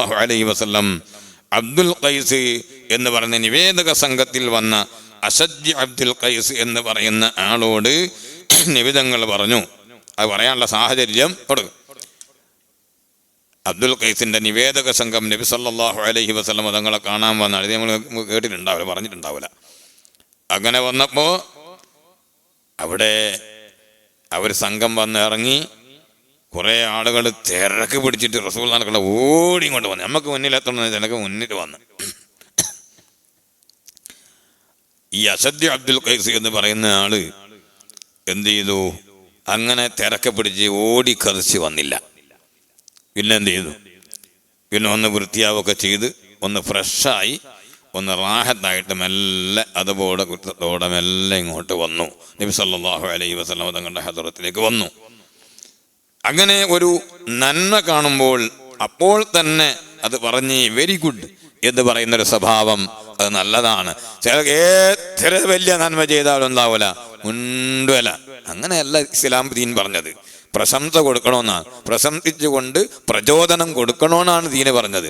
സല്ലല്ലാഹു അലൈഹി വസല്ലം അബ്ദുൽ ഖൈസ് എന്ന് പറയുന്ന നിവേദക സംഘത്തിൽ വന്ന അസദ് അബ്ദുൽ ഖൈസ് എന്ന് പറയുന്ന ആളോട് നിവേദങ്ങൾ പറഞ്ഞു. അത് പറയാനുള്ള സാഹചര്യം കൊടുക്കും. അബ്ദുൽ ഖൈസിന്റെ നിവേദക സംഘം നബി സല്ലല്ലാഹു അലൈഹി വസല്ലം തങ്ങളെ കാണാൻ വന്ന അത് നമ്മൾ കേട്ടിട്ടുണ്ടാവില്ല, പറഞ്ഞിട്ടുണ്ടാവില്ല. അങ്ങനെ വന്നപ്പോൾ അവിടെ അവർ സംഘം വന്ന് ഇറങ്ങി. കുറേ ആളുകൾ തിരക്ക് പിടിച്ചിട്ട് റസൂൽ നടക്കുന്ന ഓടി ഇങ്ങോട്ട് വന്നു. നമുക്ക് മുന്നിലെത്തണം, ജനക്ക് മുന്നിൽ വന്ന് ഈ അസദ് അബ്ദുൽ ഖൈസ് എന്ന് പറയുന്ന ആള് എന്ത് ചെയ്തു? അങ്ങനെ തിരക്ക് പിടിച്ച് ഓടി കറിച്ച് വന്നില്ല. പിന്നെ എന്ത് ചെയ്തു? പിന്നെ ഒന്ന് വൃത്തിയാവൊക്കെ ചെയ്ത് ഒന്ന് ഫ്രഷായി ഒന്ന് റാഹത്തായിട്ട് മെല്ലെ അതുപോലെ മെല്ലെ ഇങ്ങോട്ട് വന്നു. നബി സല്ലല്ലാഹു അലൈഹി വസല്ലം തങ്ങളുടെ ഹദറത്തിലേക്ക് വന്നു. അങ്ങനെ ഒരു നന്മ കാണുമ്പോൾ അപ്പോൾ തന്നെ അത് പറഞ്ഞ് വെരി ഗുഡ് എന്ന് പറയുന്നൊരു സ്വഭാവം അത് നല്ലതാണ്. എത്ര വലിയ നന്മ ചെയ്താലും എന്താവൂല, മുണ്ടുവല. അങ്ങനെയല്ല ഇസ്ലാം ദീൻ പറഞ്ഞത്. പ്രശംസ കൊടുക്കണമെന്നാണ്, പ്രശംസിച്ചുകൊണ്ട് പ്രചോദനം കൊടുക്കണമെന്നാണ് ദീന് പറഞ്ഞത്.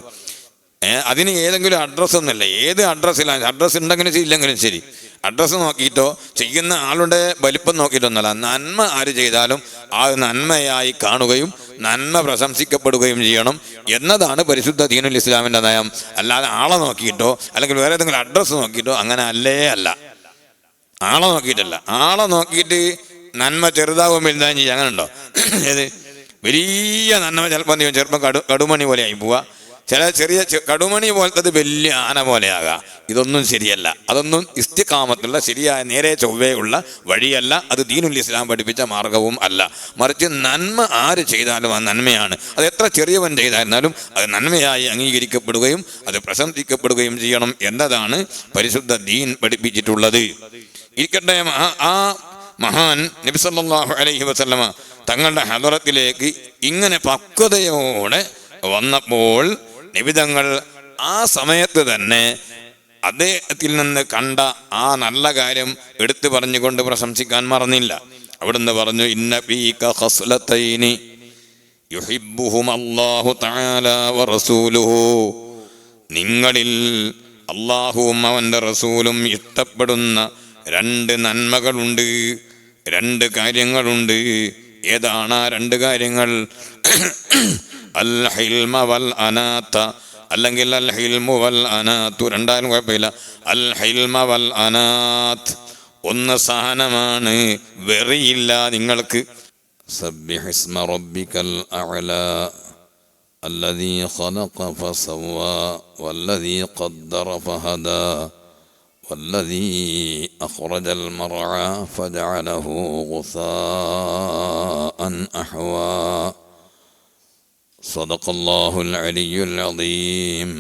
അതിന് ഏതെങ്കിലും അഡ്രസ്സ് ഒന്നുമില്ല. ഏത് അഡ്രസ്സിലാണ്, അഡ്രസ്സ് ഉണ്ടെങ്കിലും ശരി ഇല്ലെങ്കിലും ശരി, അഡ്രസ്സ് നോക്കിയിട്ടോ ചെയ്യുന്ന ആളുടെ വലിപ്പം നോക്കിയിട്ടൊന്നുമല്ല. നന്മ ആര് ചെയ്താലും ആ നന്മയായി കാണുകയും നന്മ പ്രശംസിക്കപ്പെടുകയും ചെയ്യണം എന്നതാണ് പരിശുദ്ധ ദീനുൽ ഇസ്ലാമിൻ്റെ നയം. അല്ലാതെ ആളെ നോക്കിയിട്ടോ അല്ലെങ്കിൽ വേറെ ഏതെങ്കിലും അഡ്രസ്സ് നോക്കിയിട്ടോ അങ്ങനെ അല്ല. ആളെ നോക്കിയിട്ടല്ല. ആളെ നോക്കിയിട്ട് നന്മ ചെറുതാവും വലുതാവും ചെയ്യുക, അങ്ങനെ ഉണ്ടോ? ഏത് വലിയ നന്മ ചിലപ്പം കടുമണി പോലെ ആയി പോവുക, ചെറിയ കടുമണി പോലത്തത് വലിയ ആന പോലെയാകാം. ഇതൊന്നും ശരിയല്ല. അതൊന്നും ഇസ്തിഖാമത്തുള്ള ശരിയായ നേരെ ചൊവ്വയുള്ള വഴിയല്ല. അത് ദീനുൽ ഇസ്ലാം പഠിപ്പിച്ച മാർഗവും അല്ല. മറിച്ച് നന്മ ആര് ചെയ്താലും ആ നന്മയാണ്. അത് എത്ര ചെറിയവൻ ചെയ്തായിരുന്നാലും അത് നന്മയായി അംഗീകരിക്കപ്പെടുകയും അത് പ്രശംസിക്കപ്പെടുകയും ചെയ്യണം എന്നതാണ് പരിശുദ്ധ ദീൻ പഠിപ്പിച്ചിട്ടുള്ളത്. ഇരിക്കട്ടെ, ആ മഹാൻ നബി സല്ലല്ലാഹു അലൈഹി വസല്ലമ തങ്ങളുടെ ഹദറത്തിലേക്ക് ഇങ്ങനെ പക്വതയോടെ വന്നപ്പോൾ നിബിതങ്ങൾ ആ സമയത്ത് തന്നെ അദ്ദേഹത്തിൽ നിന്ന് കണ്ട ആ നല്ല കാര്യം എടുത്തു പറഞ്ഞുകൊണ്ട് പ്രശംസിക്കാൻ മറന്നില്ല. അവിടുന്ന് പറഞ്ഞു, ഇന്ന ഫീക ഖസ്ലതൈനി യുഹിബ്ബുഹുമല്ലാഹു തആല വറസൂലുഹു, നിങ്ങളിൽ അല്ലാഹുവും അവൻ്റെ റസൂലും ഇഷ്ടപ്പെടുന്ന രണ്ട് നന്മകളുണ്ട്, രണ്ട് കാര്യങ്ങളുണ്ട്. ഏതാണ് ആ രണ്ട് കാര്യങ്ങൾ? അൽ ഹിൽമ വൽ അനാത്ത, അല്ലെങ്കിൽ അൽ ഹിൽമു വൽ അനാത്തു, രണ്ടായാലും കുഴപ്പമില്ല. അൽ ഹിൽമ വൽ അനാത്ത്, ഒന്ന് സഹനമാണ്, വെറിയില്ല നിങ്ങൾക്ക്. സബ്ബിഹിസ്മ റബ്ബിക്കൽ അഅ്ലാ അല്ലദീ ഖലഖ ഫസവ്വാ വല്ലദീ ഖദ്ദറ ഫഹദാ വല്ലദീ അഖ്റജൽ മർഅ ഫജഅലഹു ഗുസാഅൻ അഹ്വാ. صدق الله العلي العظيم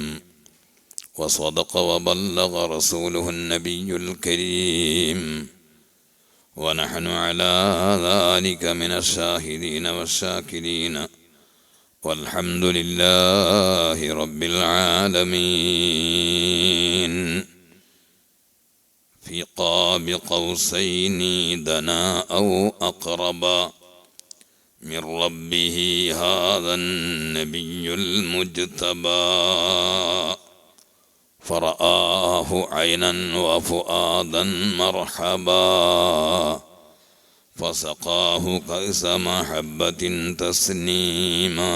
وصدق وبلغ رسوله النبي الكريم ونحن على ذلك من الشاهدين والشاكرين والحمد لله رب العالمين. في قاب قوسين دنا أو أقربا من ربه هذا النبي المجتبى فرآه عينا وفؤادا مرحبا فسقاه كأس محبة تسنيما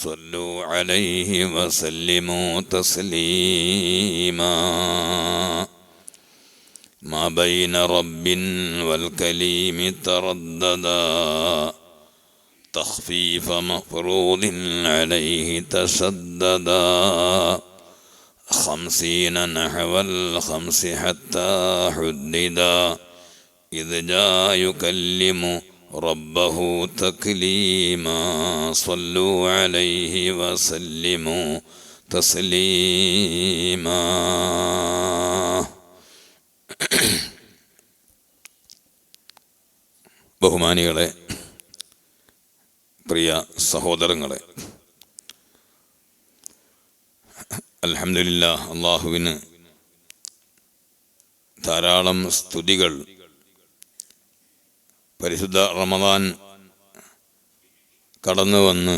صلوا عليه وسلموا تسليما. ما بين رب والكليم ترددا تخفيف مفروض عليه تشددا 50 نحو الخمس حتى حددا إذ جاء يكلم ربه تكليما صلوا عليه وسلموا تسليما. ബഹുമാനികളെ, പ്രിയ സഹോദരങ്ങളെ, അൽഹംദുലില്ലാഹ്, അല്ലാഹുവിന് ധാരാളം സ്തുതികൾ. പരിശുദ്ധ റമദാൻ കടന്നു വന്ന്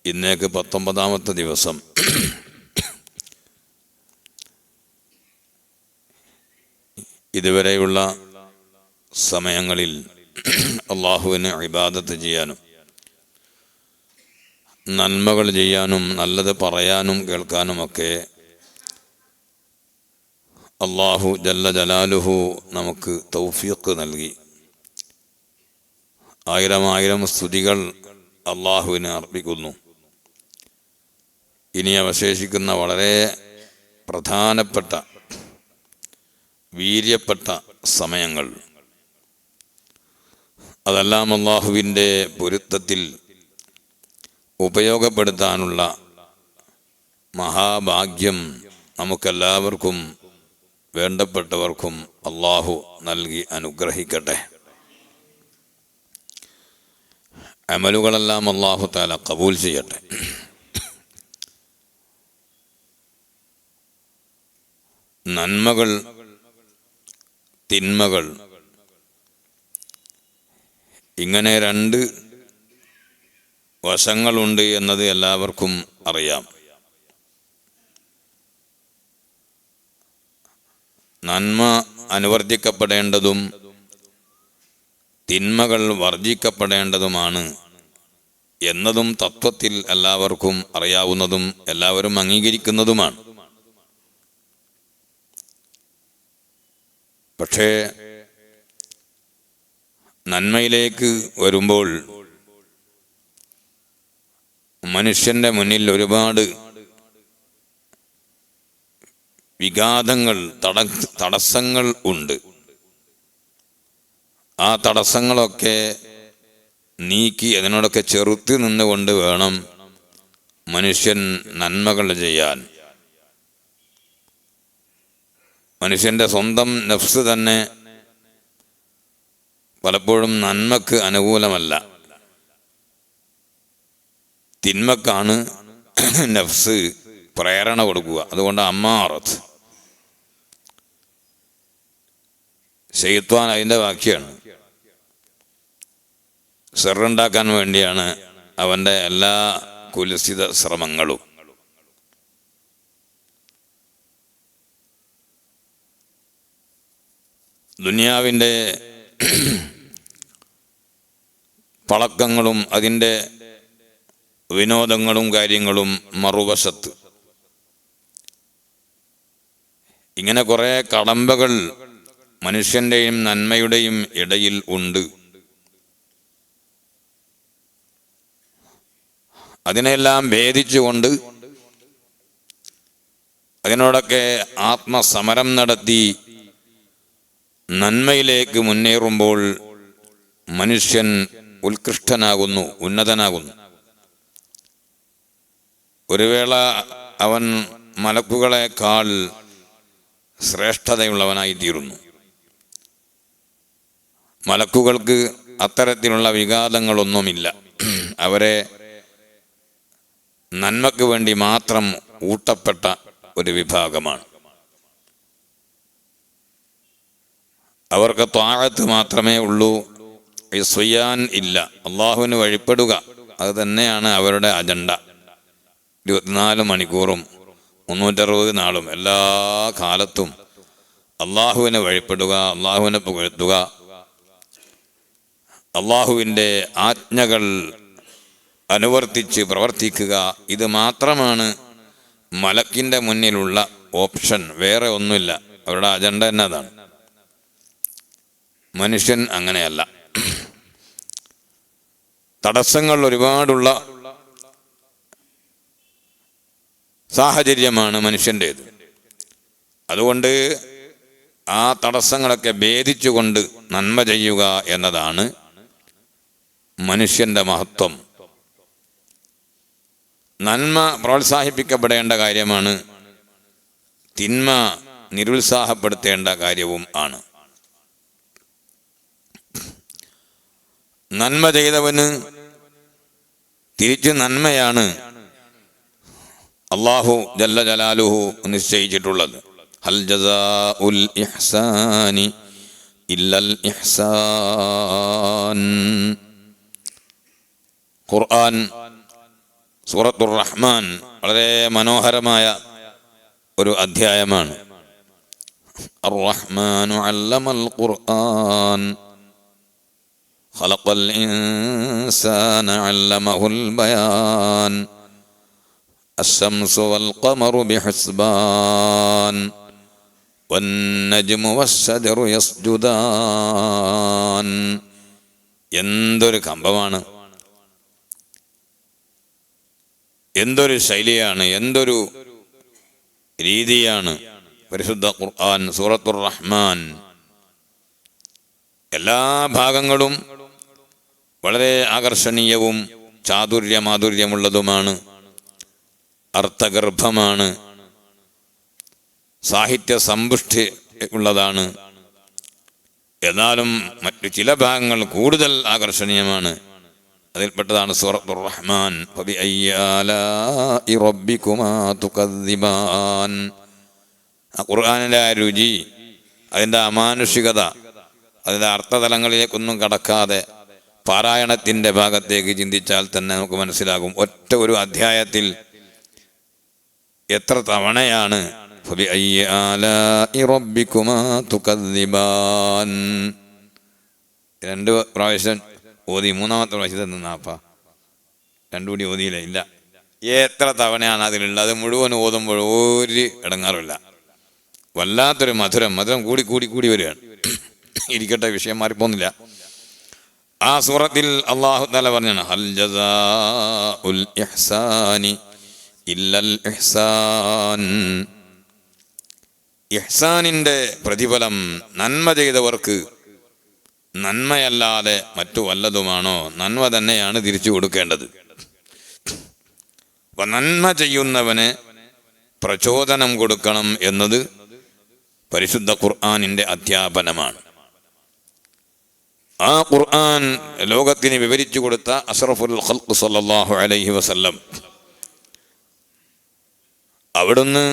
ഇന്നേക്ക് 19ാമത്തെ ദിവസം. ഇതുവരെയുള്ള സമയങ്ങളിൽ അള്ളാഹുവിന് ഇബാദത്ത് ചെയ്യാനും നന്മകൾ ചെയ്യാനും നല്ലത് പറയാനും കേൾക്കാനുമൊക്കെ അള്ളാഹു ജല്ല ജലാലുഹു നമുക്ക് തൗഫീഖ് നൽകി. ആയിരം സ്തുതികൾ അള്ളാഹുവിന് അർപ്പിക്കുന്നു. ഇനി അവശേഷിക്കുന്ന വളരെ പ്രധാനപ്പെട്ട വീര്യപ്പെട്ട സമയങ്ങൾ, അതെല്ലാം അള്ളാഹുവിൻ്റെ പൊരുത്തത്തിൽ ഉപയോഗപ്പെടുത്താനുള്ള മഹാഭാഗ്യം നമുക്കെല്ലാവർക്കും വേണ്ടപ്പെട്ടവർക്കും അള്ളാഹു നൽകി അനുഗ്രഹിക്കട്ടെ. അമലുകളെല്ലാം അള്ളാഹു തആല ഖബൂൽ ചെയ്യട്ടെ. നന്മകൾ, തിന്മകൾ, ഇങ്ങനെ രണ്ട് വശങ്ങളുണ്ട് എന്നത് എല്ലാവർക്കും അറിയാം. നന്മ അനുവർത്തിക്കപ്പെടേണ്ടതും തിന്മകൾ വർജിക്കപ്പെടേണ്ടതുമാണ് എന്നതും തത്വത്തിൽ എല്ലാവർക്കും അറിയാവുന്നതും എല്ലാവരും അംഗീകരിക്കുന്നതുമാണ്. പക്ഷേ നന്മയിലേക്ക് വരുമ്പോൾ മനുഷ്യന്റെ മുന്നിൽ ഒരുപാട് വിഘാതങ്ങൾ, തടസ്സങ്ങൾ ഉണ്ട്. ആ തടസ്സങ്ങളൊക്കെ നീക്കി അതിനോടൊക്കെ ചെറുത്ത് നിന്നുകൊണ്ട് വേണം മനുഷ്യൻ നന്മകൾ ചെയ്യാൻ. മനുഷ്യന്റെ സ്വന്തം നഫ്സ് തന്നെ പലപ്പോഴും നന്മക്ക് അനുകൂലമല്ല, തിന്മക്കാണ് നഫ്സ് പ്രേരണ കൊടുക്കുക. അതുകൊണ്ട് അമ്മാറത്ത്, ശൈത്വാൻ അതിൻ്റെ വാക്യാണ്. സെറുണ്ടാക്കാൻ വേണ്ടിയാണ് അവൻ്റെ എല്ലാ കുൽസിത ശ്രമങ്ങളും. ദുനിയാവിൻ്റെ പളക്കങ്ങളും അതിൻ്റെ വിനോദങ്ങളും കാര്യങ്ങളും മറുവശത്ത് ഇങ്ങനെ കുറേ കടമ്പകൾ മനുഷ്യൻ്റെയും നന്മയുടെയും ഇടയിൽ ഉണ്ട്. അതിനെല്ലാം ഭേദിച്ചുകൊണ്ട് അതിനോടൊക്കെ ആത്മസമരം നടത്തി നന്മയിലേക്ക് മുന്നേറുമ്പോൾ മനുഷ്യൻ ഉത്കൃഷ്ടനാകുന്നു, ഉന്നതനാകുന്നു. ഒരു വേള അവൻ മലക്കുകളെക്കാൾ ശ്രേഷ്ഠതയുള്ളവനായിത്തീരുന്നു. മലക്കുകൾക്ക് അത്തരത്തിലുള്ള വിഘാതങ്ങളൊന്നുമില്ല. അവരെ നന്മയ്ക്ക് വേണ്ടി മാത്രം ഊട്ടപ്പെട്ട ഒരു വിഭാഗമാണ്. അവർക്ക് ത്വാഅത്ത് മാത്രമേ ഉള്ളൂ, ഇസ്യാൻ ഇല്ല. അള്ളാഹുവിന് വഴിപ്പെടുക, അത് തന്നെയാണ് അവരുടെ അജണ്ട. 24 മണിക്കൂറും 360 നാളും എല്ലാ കാലത്തും അള്ളാഹുവിനെ വഴിപ്പെടുക, അള്ളാഹുവിനെ പുകഴ്ത്തുക, അള്ളാഹുവിൻ്റെ ആജ്ഞകൾ അനുവർത്തിച്ച് പ്രവർത്തിക്കുക. ഇത് മാത്രമാണ് മലക്കിൻ്റെ മുന്നിലുള്ള ഓപ്ഷൻ, വേറെ ഒന്നുമില്ല. അവരുടെ അജണ്ട തന്നെ അതാണ്. മനുഷ്യൻ അങ്ങനെയല്ല. തടസ്സങ്ങൾ ഒരുപാടുള്ള സാഹചര്യമാണ് മനുഷ്യൻ്റേത്. അതുകൊണ്ട് ആ തടസ്സങ്ങളൊക്കെ ഭേദിച്ചുകൊണ്ട് നന്മ ചെയ്യുക എന്നതാണ് മനുഷ്യൻ്റെ മഹത്വം. നന്മ പ്രോത്സാഹിപ്പിക്കപ്പെടേണ്ട കാര്യമാണ്, തിന്മ നിരുത്സാഹപ്പെടുത്തേണ്ട കാര്യവും ആണ്. നന്മ ചെയ്തവന് തിരിച്ച് നന്മയാണ് അല്ലാഹു ജല്ല ജലാലുഹു നിശ്ചയിച്ചിട്ടുള്ളത്. ഹൽ ജസാഉൽ ഇഹ്സാനി ഇല്ലൽ ഇഹ്സാൻ. ഖുർആൻ സൂറത്തുർ റഹ്മാൻ വളരെ മനോഹരമായ ഒരു അധ്യായമാണ്. അർ-റഹ്മാനു അല്ലമൽ ഖുർആൻ ഖലഖൽ ഇൻസാന അല്ലമഹുൽ ബയാൻ അശ്ശംസു വൽ ഖമറു ബിഹിസ്ബാൻ വന്നജ്മു വശ്ശജറു യസ്ജുദാൻ. എന്തൊരു കമ്പമാണ്, എന്തൊരു ശൈലിയാണ്, എന്തൊരു രീതിയാണ് പരിശുദ്ധ ഖുർആൻ സൂറത്തുർ റഹ്മാൻ. എല്ലാ ഭാഗങ്ങളും വളരെ ആകർഷണീയവും മാധുര്യമുള്ളതുമാണ്, അർത്ഥഗർഭമാണ്, സാഹിത്യ സമ്പുഷ്ടി ഉള്ളതാണ്. എന്നാലും മറ്റു ചില ഭാഗങ്ങൾ കൂടുതൽ ആകർഷണീയമാണ്. അതിൽപ്പെട്ടതാണ് സൂറത്തുർ റഹ്മാൻ. ഫബിഅയ്യി ആലാഇ റബ്ബികുമാ തുകദ്ദിബാൻ. ആ ഖുർആനിലെ ആ രുചി, അതിൻ്റെ അമാനുഷികത, അതിൻ്റെ അർത്ഥതലങ്ങളിലേക്കൊന്നും കടക്കാതെ പാരായണത്തിൻ്റെ ഭാഗത്തേക്ക് ചിന്തിച്ചാൽ തന്നെ നമുക്ക് മനസ്സിലാകും ഒറ്റ ഒരു അധ്യായത്തിൽ എത്ര തവണയാണ് ഫബിഅയ്യി ആലാഇ റബ്ബികുമാ തുകദ്ദിബാൻ. 2 പ്രാവശ്യം ഓതി, 3-ാമത്തെ പ്രാവശ്യത്തിൽ നിന്നാപ്പാ 2 കൂടി ഓതിയില്ല. ഇല്ല, എത്ര തവണയാണ് അതിലുള്ളത്. മുഴുവൻ ഓതുമ്പോൾ ഒരു ഇടങ്ങാറില്ല, വല്ലാത്തൊരു മധുരം കൂടി വരികയാണ്. ഇരിക്കട്ടെ, വിഷയം മാറിപ്പോന്നില്ല. ആ സൂറത്തിൽ അല്ലാഹു തആല പറഞ്ഞാണ് ഹൽ ജസാഉൽ ഇഹ്സാനി ഇല്ലൽ ഇഹ്സാൻ. ഇഹ്സാനിൻ്റെ പ്രതിഫലം നന്മ ചെയ്തവർക്ക് നന്മയല്ലാതെ മറ്റു വല്ലതുമാണോ? നന്മ തന്നെയാണ് തിരിച്ചു കൊടുക്കേണ്ടത്. അപ്പൊ നന്മ ചെയ്യുന്നവന് പ്രചോദനം കൊടുക്കണം എന്നത് പരിശുദ്ധ ഖുർആനിൻ്റെ അധ്യാപനമാണ്. ആ ഖുർആൻ ലോകത്തിന് വിവരിച്ചു കൊടുത്ത അഷ്റഫുൽ ഖൽഖ് സല്ലല്ലാഹു അലൈഹി വസല്ലം അവിടുന്ന്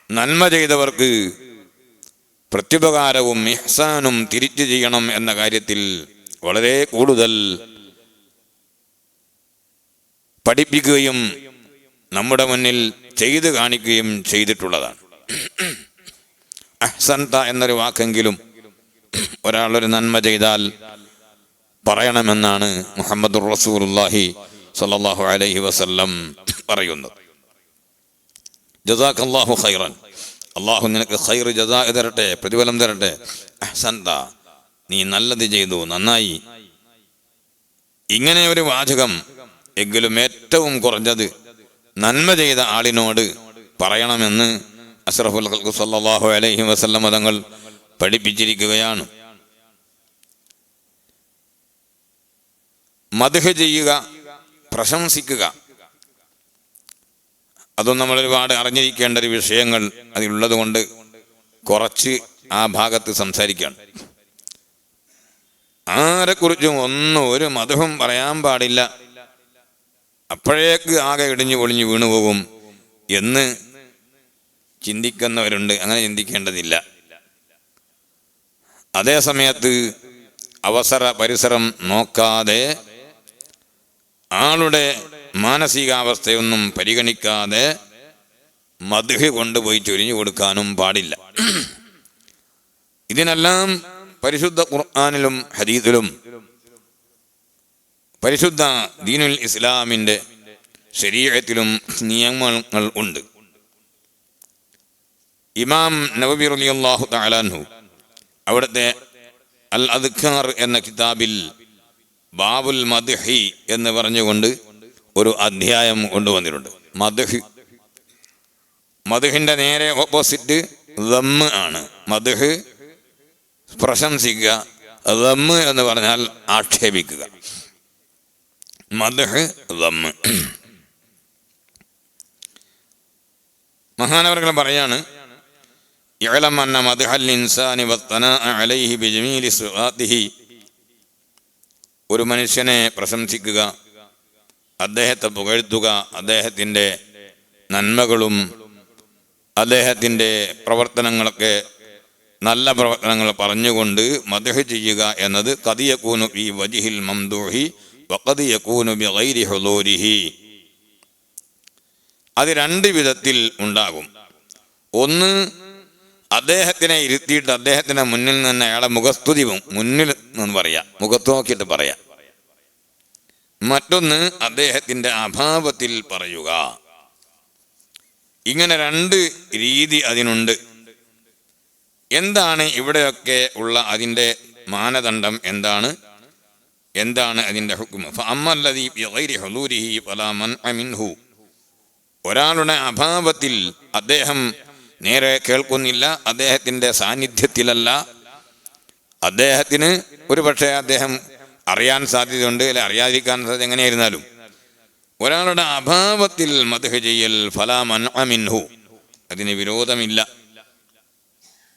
നന്മ ചെയ്തവർക്ക് പ്രത്യുപകാരവും ഇഹ്സാനും തിരിച്ചു ചെയ്യണം എന്ന കാര്യത്തിൽ വളരെ കൂടുതൽ പഠിപ്പിക്കുകയും നമ്മുടെ മുന്നിൽ ചെയ്തു കാണിക്കുകയും ചെയ്തിട്ടുള്ളതാണ്. അഹ്സൻത എന്നൊരു വാക്കെങ്കിലും ഒരാളൊരു നന്മ ചെയ്താൽ പറയണമെന്നാണ് മുഹമ്മദുർ റസൂലുള്ളാഹി സ്വല്ലല്ലാഹു അലൈഹി വസല്ലം പറയുന്നത്. ജസാക്കല്ലാഹു ഖൈറൻ, അള്ളാഹു നിനക്ക് ഖൈർ ജസാ തരട്ടെ, പ്രതിഫലം തരട്ടെ. അഹ്സൻത, നീ നല്ലത് ചെയ്തു, നന്നായി. ഇങ്ങനെ ഒരു വാചകം എങ്കിലും ഏറ്റവും കുറഞ്ഞത് നന്മ ചെയ്ത ആളിനോട് പറയണമെന്ന് അഷ്റഫുൽ ഖൽഖ് സല്ലല്ലാഹു അലൈഹി വസല്ലം തങ്ങൾ പഠിപ്പിച്ചിരിക്കുകയാണ്. മദ്ഹ് ചെയ്യുക, പ്രശംസിക്കുക, അതും നമ്മൾ ഒരുപാട് അറിഞ്ഞിരിക്കേണ്ട ഒരു വിഷയങ്ങൾ അതിലുള്ളത് കൊണ്ട് കുറച്ച് ആ ഭാഗത്ത് സംസാരിക്കുകയാണ്. ആരെക്കുറിച്ചും ഒരു മദ്ഹും പറയാൻ പാടില്ല, അപ്പോഴേക്ക് ആകെ ഇടിഞ്ഞു പൊളിഞ്ഞു വീണുപോകും എന്ന് ചിന്തിക്കുന്നവരുണ്ട്. അങ്ങനെ ചിന്തിക്കേണ്ടതില്ല. അതേ സമയത്ത് പരിസരം നോക്കാതെ, ആളുടെ മാനസികാവസ്ഥയൊന്നും പരിഗണിക്കാതെ മദ്ഹ് കൊണ്ടുപോയി ചൊരിഞ്ഞു കൊടുക്കാനും പാടില്ല. ഇതിനെല്ലാം പരിശുദ്ധ ഖുർആനിലും ഹദീസിലും പരിശുദ്ധ ദീനുൽ ഇസ്ലാമിൻ്റെ ശരീഅത്തിലും നിയമങ്ങൾ ഉണ്ട്. ഇമാം നവവി റളിയല്ലാഹു തആല അൻഹു അവിടുത്തെ അൽ അദ്കാർ എന്ന കിതാബിൽ ബാബുൽ മദ്ഹി എന്ന് പറഞ്ഞുകൊണ്ട് ഒരു അധ്യായം കൊണ്ടുവന്നിട്ടുണ്ട്. മദ്ഹിന്റെ നേരെ ഓപ്പോസിറ്റ് ദമ്മ് ആണ്. മദ്ഹ് പ്രശംസിക്കുക, ദമ്മ് എന്ന് പറഞ്ഞാൽ ആക്ഷേപിക്കുക. മദ്ഹ്, ദമ്മ്. മഹാനവർകൾ പറയാണ്, ഇഅ്ലം അന്ന മദ്ഹൽ ഇൻസാനി വത്തനാഅ അലൈഹി ബിജമീലി സിഫാതിഹി. ഒരു മനുഷ്യനെ പ്രശംസിക്കുക, അദ്ദേഹത്തെ പുകഴ്ത്തുക, അദ്ദേഹത്തിൻ്റെ നന്മകളും അദ്ദേഹത്തിൻ്റെ പ്രവർത്തനങ്ങളൊക്കെ നല്ല പ്രവർത്തനങ്ങൾ പറഞ്ഞുകൊണ്ട് മദ്ഹ് ചെയ്യുക എന്നത് ഖദ് യകൂനു ഫീ വജ്ഹിൽ മംദൂഹി വഖദ് യകൂനു ബിഗൈരി ഹുദൂരിഹി. അത് രണ്ട് വിധത്തിൽ ഉണ്ടാകും. ഒന്ന്, അദ്ദേഹത്തിനെ ഇരുത്തിയിട്ട് അദ്ദേഹത്തിൻ്റെ മുന്നിൽ നിന്ന് അയാളെ മുഖസ്തുതി മുന്നിൽ നിന്ന് പറയാം, മുഖത്ത് നോക്കിയിട്ട് പറയാം. മറ്റൊന്ന് അദ്ദേഹത്തിൻ്റെ അഭാവത്തിൽ പറയുക. ഇങ്ങനെ രണ്ട് രീതി അതിനുണ്ട്. എന്താണ് ഇവിടെയൊക്കെ ഉള്ള അതിൻ്റെ മാനദണ്ഡം? എന്താണ് അതിൻ്റെ ഹുക്മ്? ഫഅമ്മല്ലദീ ബിഗൈരി ഹുദൂരിഹി ഫലാ മൻഅ മിൻഹു. ഒരാളുടെ അഭാവത്തിൽ അദ്ദേഹം നേരെ കേൾക്കുന്നില്ല, അദ്ദേഹത്തിൻ്റെ സാന്നിധ്യത്തിലല്ല, അദ്ദേഹത്തിന് ഒരു പക്ഷേ അദ്ദേഹം അറിയാൻ സാധ്യതയുണ്ട്, അല്ലെ അറിയാതിരിക്കാൻ സാധ്യത, എങ്ങനെയായിരുന്നാലും ഒരാളുടെ അഭാവത്തിൽ മദ്ഹ് ചെയ്യൽ ഫലാ മൻഅ മിൻഹു, അതിന് വിരോധമില്ല.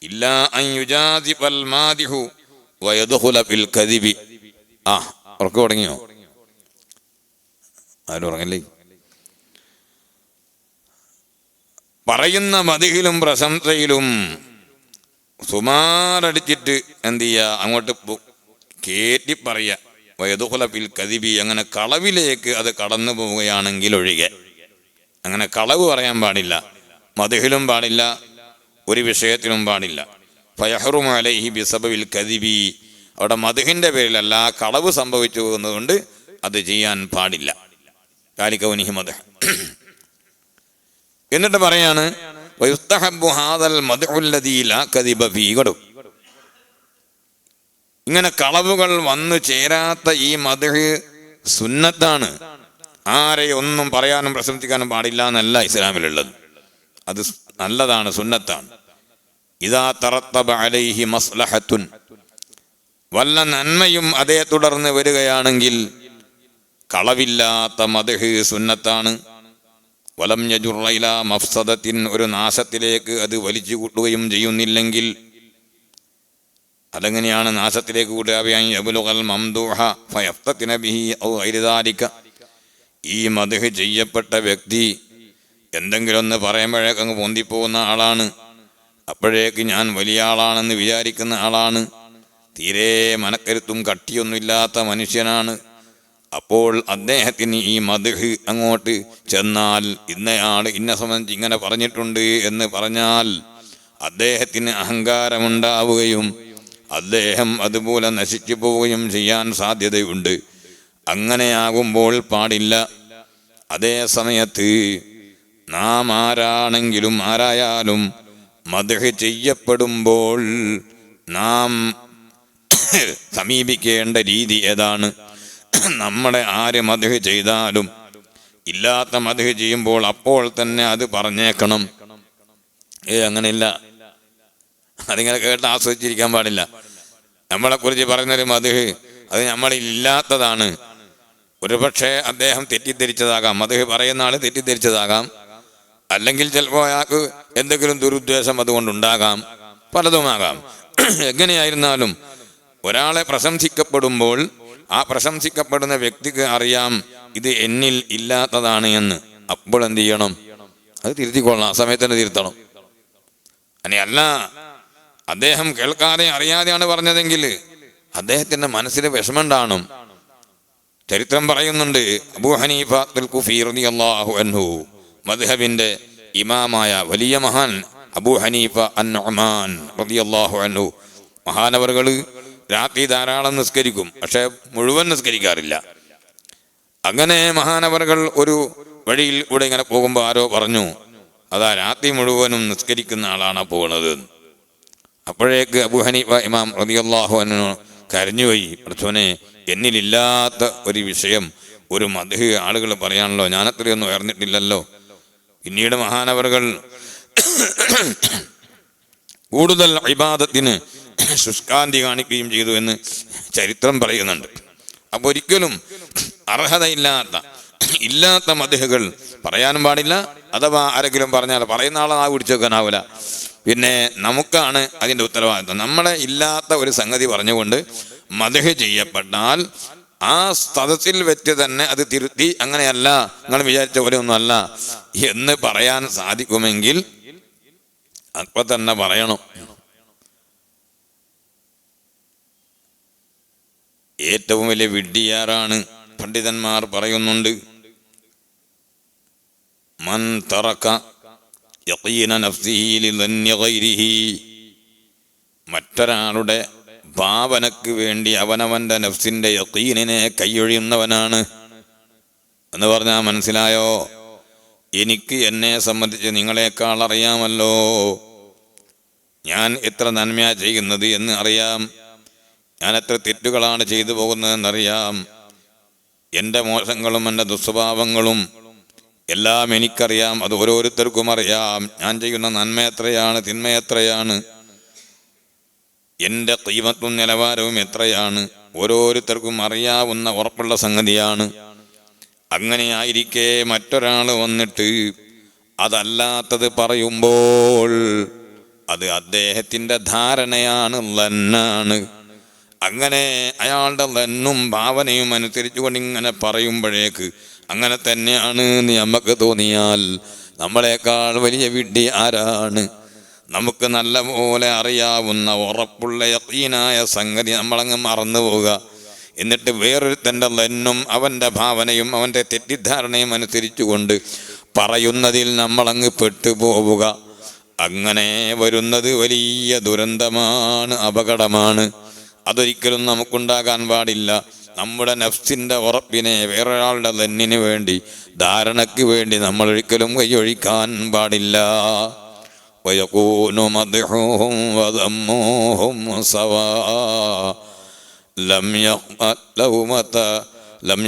ഇല്ലാ അൻ യുജാദിബൽ മാദിഹു വയദ്ഖുല ഫിൽ കദിബി. ഉറക്കം തുടങ്ങിയോ? ആരും ഉറങ്ങല്ലേ? പറയുന്ന മദ്ഹിലും പ്രശംസയിലും സുമാരടിച്ചിട്ട് എന്ത് ചെയ്യുക, അങ്ങോട്ട് കേറ്റി പറയുക. വയദ്ഖുല ഫിൽ കദിബി, അങ്ങനെ കളവിലേക്ക് അത് കടന്നു പോവുകയാണെങ്കിൽ ഒഴികെ. അങ്ങനെ കളവ് പറയാൻ പാടില്ല, മദ്ഹിലും പാടില്ല, ഒരു വിഷയത്തിലും പാടില്ല. ഫയഹ്റുമു അലൈഹി ബിസബബിൽ കദിബി, അവിടെ മദ്ഹിന്റെ പേരിലല്ല, കളവ് സംഭവിച്ചു പോകുന്നതുകൊണ്ട് അത് ചെയ്യാൻ പാടില്ല. കാലികൗനിഹി മദ്ഹ്. എന്നിട്ട് പറയാണ് വയുസ്തഹബ്ബു ഹാദൽ മദ്ഹുല്ലദീ ലാ കദിബ ഫീഹി. ഇങ്ങനെ കളവുകൾ വന്നു ചേരാത്ത ഈ മദ്ഹ് സുന്നത്താണ്. ആരെയും ഒന്നും പറയാനും പ്രശംസിക്കാനും പാടില്ല എന്നല്ല ഇസ്ലാമിലുള്ളത്. അത് നല്ലതാണ്, സുന്നത്താണ്. ഇദാ തറത്തബ അലൈഹി മസ്ലഹത്തുൻ, വല്ല നന്മയും അതേ തുടർന്ന് വരികയാണെങ്കിൽ കളവില്ലാത്ത മദ്ഹ് സുന്നത്താണ്. വലം യജുറ ഇലാ മഫ്സദത്തിൻ, ഒരു നാശത്തിലേക്ക് അത് വലിച്ചു കൂട്ടുകയും ചെയ്യുന്നില്ലെങ്കിൽ. അതെങ്ങനെയാണ് നാശത്തിലേക്ക് കൂട്ടുക? മംദൂഹ ഫയഫ്തതിന ബിഹി ഔ ഗൈരി ദാലിക. ഈ മദ്ഹ് ചെയ്യപ്പെട്ട വ്യക്തി എന്തെങ്കിലും ഒന്ന് പറയുമ്പോഴേക്ക് അങ്ങ് പൊന്തിപ്പോകുന്ന ആളാണ്, അപ്പോഴേക്ക് ഞാൻ വലിയ ആളാണെന്ന് വിചാരിക്കുന്ന ആളാണ്, തീരെ മനക്കരുത്തും കട്ടിയൊന്നുമില്ലാത്ത മനുഷ്യനാണ്. അപ്പോൾ അദ്ദേഹത്തിന് ഈ മദ്ഹ് അങ്ങോട്ട് ചെന്നാൽ, ഇന്നയാൾ ഇന്ന സംബന്ധിച്ച് ഇങ്ങനെ പറഞ്ഞിട്ടുണ്ട് എന്ന് പറഞ്ഞാൽ അദ്ദേഹത്തിന് അഹങ്കാരമുണ്ടാവുകയും അദ്ദേഹം അതുപോലെ നശിച്ചു പോവുകയും ചെയ്യാൻ സാധ്യതയുണ്ട്. അങ്ങനെയാകുമ്പോൾ പാടില്ല. അതേ സമയത്ത് നാം ആരായാലും മദ്ഹ് ചെയ്യപ്പെടുമ്പോൾ നാം സമീപിക്കേണ്ട രീതി ഏതാണ്? നമ്മളെ ആര് മദ്ഹ് ചെയ്താലും ഇല്ലാത്ത മദ്ഹ് ചെയ്യുമ്പോൾ അപ്പോൾ തന്നെ അത് പറഞ്ഞേക്കണം. അങ്ങനെയില്ല, അതിങ്ങനെ കേട്ട് ആസ്വദിച്ചിരിക്കാൻ പാടില്ല. നമ്മളെക്കുറിച്ച് പറയുന്നൊരു മദ്ഹ് അത് നമ്മളില്ലാത്തതാണ്. ഒരുപക്ഷെ അദ്ദേഹം തെറ്റിദ്ധരിച്ചതാകാം, മദ്ഹ് പറയുന്ന ആൾ തെറ്റിദ്ധരിച്ചതാകാം, അല്ലെങ്കിൽ ചിലപ്പോൾ അയാൾക്ക് എന്തെങ്കിലും ദുരുദ്ദേശം അതുകൊണ്ടുണ്ടാകാം, പലതുമാകാം. എങ്ങനെയായിരുന്നാലും ഒരാളെ പ്രശംസിക്കപ്പെടുമ്പോൾ ആ പ്രശംസിക്കപ്പെടുന്ന വ്യക്തിക്ക് അറിയാം ഇത് എന്നിൽ ഇല്ലാത്തതാണ് എന്ന്. അപ്പോൾ എന്ത് ചെയ്യണം? അത് തിരുത്തിക്കൊള്ളണം, ആ സമയത്ത് തന്നെ തിരുത്തണം. അല്ല അദ്ദേഹം കേൾക്കാതെ അറിയാതെയാണ് പറഞ്ഞതെങ്കിൽ അദ്ദേഹത്തിന്റെ മനസ്സിൽ വിഷമമുണ്ടാകണം. ചരിത്രം പറയുന്നുണ്ട്, അബൂ ഹനീഫ അൽ-കുഫി റളിയല്ലാഹു അൻഹു, മദ്ഹബിന്റെ ഇമാമായ വലിയ മഹാൻ അബൂ ഹനീഫ അൻ-നുഅ്മാൻ റളിയല്ലാഹു അൻഹു, മഹാനവറുകൾ രാത്രി ധാരാളം നിസ്കരിക്കും, പക്ഷെ മുഴുവൻ നിസ്കരിക്കാറില്ല. അങ്ങനെ മഹാനവറുകൾ ഒരു വഴിയിൽ കൂടെ ഇങ്ങനെ പോകുമ്പോൾ ആരോ പറഞ്ഞു, അതാ രാത്രി മുഴുവനും നിസ്കരിക്കുന്ന ആളാണ് പോകുന്നത്. അപ്പോഴേക്ക് അബൂ ഹനീഫ ഇമാം റളിയല്ലാഹു അൻഹു കരഞ്ഞുപോയി, പഠിച്ചോനെ, എന്നിലില്ലാത്ത ഒരു വിഷയം ഒരു മദ്ഹ് ആളുകൾ പറയാണല്ലോ, ഞാനത്രയൊന്നും ഉയർന്നിട്ടില്ലല്ലോ. പിന്നീട് മഹാനവറുകൾ കൂടുതൽ ഇബാദത്തിന് ശുഷ്കാന്തി കാണിക്കുകയും ചെയ്തു എന്ന് ചരിത്രം പറയുന്നുണ്ട്. അപ്പോൾ ഒരിക്കലും ഇല്ലാത്ത മദ്ഹുകൾ പറയാനും പാടില്ല. അഥവാ ആരെങ്കിലും പറഞ്ഞാൽ പറയുന്ന ആളെ പിടിച്ചു വെക്കാനാവില്ല. പിന്നെ നമുക്കാണ് അതിൻ്റെ ഉത്തരവാദിത്വം. നമ്മളെ ഇല്ലാത്ത ഒരു സംഗതി പറഞ്ഞുകൊണ്ട് മദ്ഹ് ചെയ്യപ്പെട്ടാൽ ആ സദസ്സിൽ വെച്ച് തന്നെ അത് തിരുത്തി, അങ്ങനെയല്ല, നിങ്ങൾ വിചാരിച്ച പോലെ ഒന്നും അല്ല എന്ന് പറയാൻ സാധിക്കുമെങ്കിൽ അപ്പൊ തന്നെ പറയണം. ഏറ്റവും വലിയ വിഡ്ഢിയാറാണ് പണ്ഡിതന്മാർ പറയുന്നുണ്ട്, മൻ തറക യഖീന നഫ്സിഹി ലിദന്നി ഗൈരിഹി, മറ്റൊരാളുടെ ഭാവനക്ക് വേണ്ടി അവനവന്റെ നഫ്സിന്റെ യഖീനിനെ കൈയൊഴിയുന്നവനാണ് എന്ന് പറഞ്ഞാൽ മനസ്സിലായോ? എനിക്ക് എന്നെ സംബന്ധിച്ച് നിങ്ങളെക്കാൾ അറിയാമല്ലോ, ഞാൻ എത്ര നന്മയാ ചെയ്യുന്നത് എന്ന് അറിയാം, ഞാൻ എത്ര തെറ്റുകളാണ് ചെയ്തു പോകുന്നതെന്നറിയാം, എൻ്റെ മോശങ്ങളും എൻ്റെ ദുസ്വഭാവങ്ങളും എല്ലാം എനിക്കറിയാം, അത് ഓരോരുത്തർക്കും അറിയാം. ഞാൻ ചെയ്യുന്ന നന്മ എത്രയാണ്, തിന്മ എത്രയാണ്, എൻ്റെ ഖീമത്തും നിലവാരവും എത്രയാണ്, ഓരോരുത്തർക്കും അറിയാവുന്ന ഉറപ്പുള്ള സംഗതിയാണ്. അങ്ങനെയായിരിക്കെ മറ്റൊരാൾ വന്നിട്ട് അതല്ലാത്തത് പറയുമ്പോൾ അത് അദ്ദേഹത്തിൻ്റെ ധാരണയാണ്, ലന്നാണ്. അങ്ങനെ അയാളുടെ ലന്നും ഭാവനയും അനുസരിച്ചുകൊണ്ട് ഇങ്ങനെ പറയുമ്പോഴേക്ക് അങ്ങനെ തന്നെയാണ് എന്ന് നമുക്ക് തോന്നിയാൽ നമ്മളെക്കാൾ വലിയ വിഡ്ഢി ആരാണ്? നമുക്ക് നല്ല പോലെ അറിയാവുന്ന ഉറപ്പുള്ള യഖീനായ സംഗതി നമ്മളങ്ങ് മറന്നു പോവുക. എന്നിട്ട് വേറൊരുത്തൻ്റെ ലന്നും അവൻ്റെ ഭാവനയും അവൻ്റെ തെറ്റിദ്ധാരണയും അനുസരിച്ചുകൊണ്ട് പറയുന്നതിൽ നമ്മളങ്ങ് പെട്ടുപോവുക. അങ്ങനെ വരുന്നത് വലിയ ദുരന്തമാണ്, അപകടമാണ്. അതൊരിക്കലും നമുക്കുണ്ടാകാൻ പാടില്ല. നമ്മുടെ നഫ്സിൻ്റെ ഉറപ്പിനെ വേറൊരാളുടെ ലന്നിന് വേണ്ടി, ധാരണയ്ക്ക് വേണ്ടി നമ്മൾ ഒരിക്കലും കൈയൊഴിക്കാൻ പാടില്ല. വയകൂനു മദ്ഹുഹും വദമ്മുഹും സവാ ലം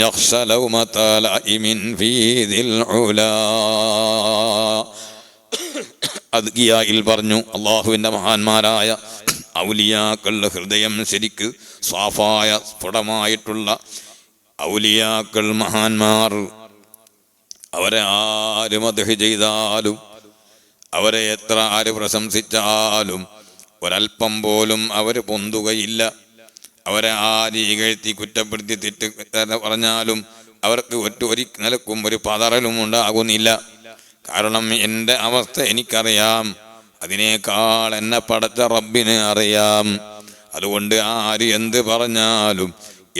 യഖ്ശ ലൗമത ലൈമിൻ ഫീ ദിൽ ഉലാ. അദ്കിയായിൽ പറഞ്ഞു, അള്ളാഹുവിൻ്റെ മഹാന്മാരായ ഔലിയാക്കളുടെ ഹൃദയം ശരിക്ക് സ്വാഫായ സ്ഫുടമായിട്ടുള്ള ഔലിയാക്കൾ, മഹാന്മാർ, അവരെ ആര് മദ്ഹ് ചെയ്താലും, അവരെ എത്ര ആര് പ്രശംസിച്ചാലും ഒരൽപ്പം പോലും അവർ പൊന്തുകയില്ല. അവരെ ആര് ഇകഴ്ത്തി കുറ്റപ്പെടുത്തി തെറ്റ് പറഞ്ഞാലും അവർക്ക് ഒരു നിലക്കും ഒരു പതറലും ഉണ്ടാകുന്നില്ല. കാരണം എൻ്റെ അവസ്ഥ എനിക്കറിയാം, അതിനേക്കാൾ എന്നെ പടച്ച റബ്ബിന് അറിയാം. അതുകൊണ്ട് ആര് എന്ത് പറഞ്ഞാലും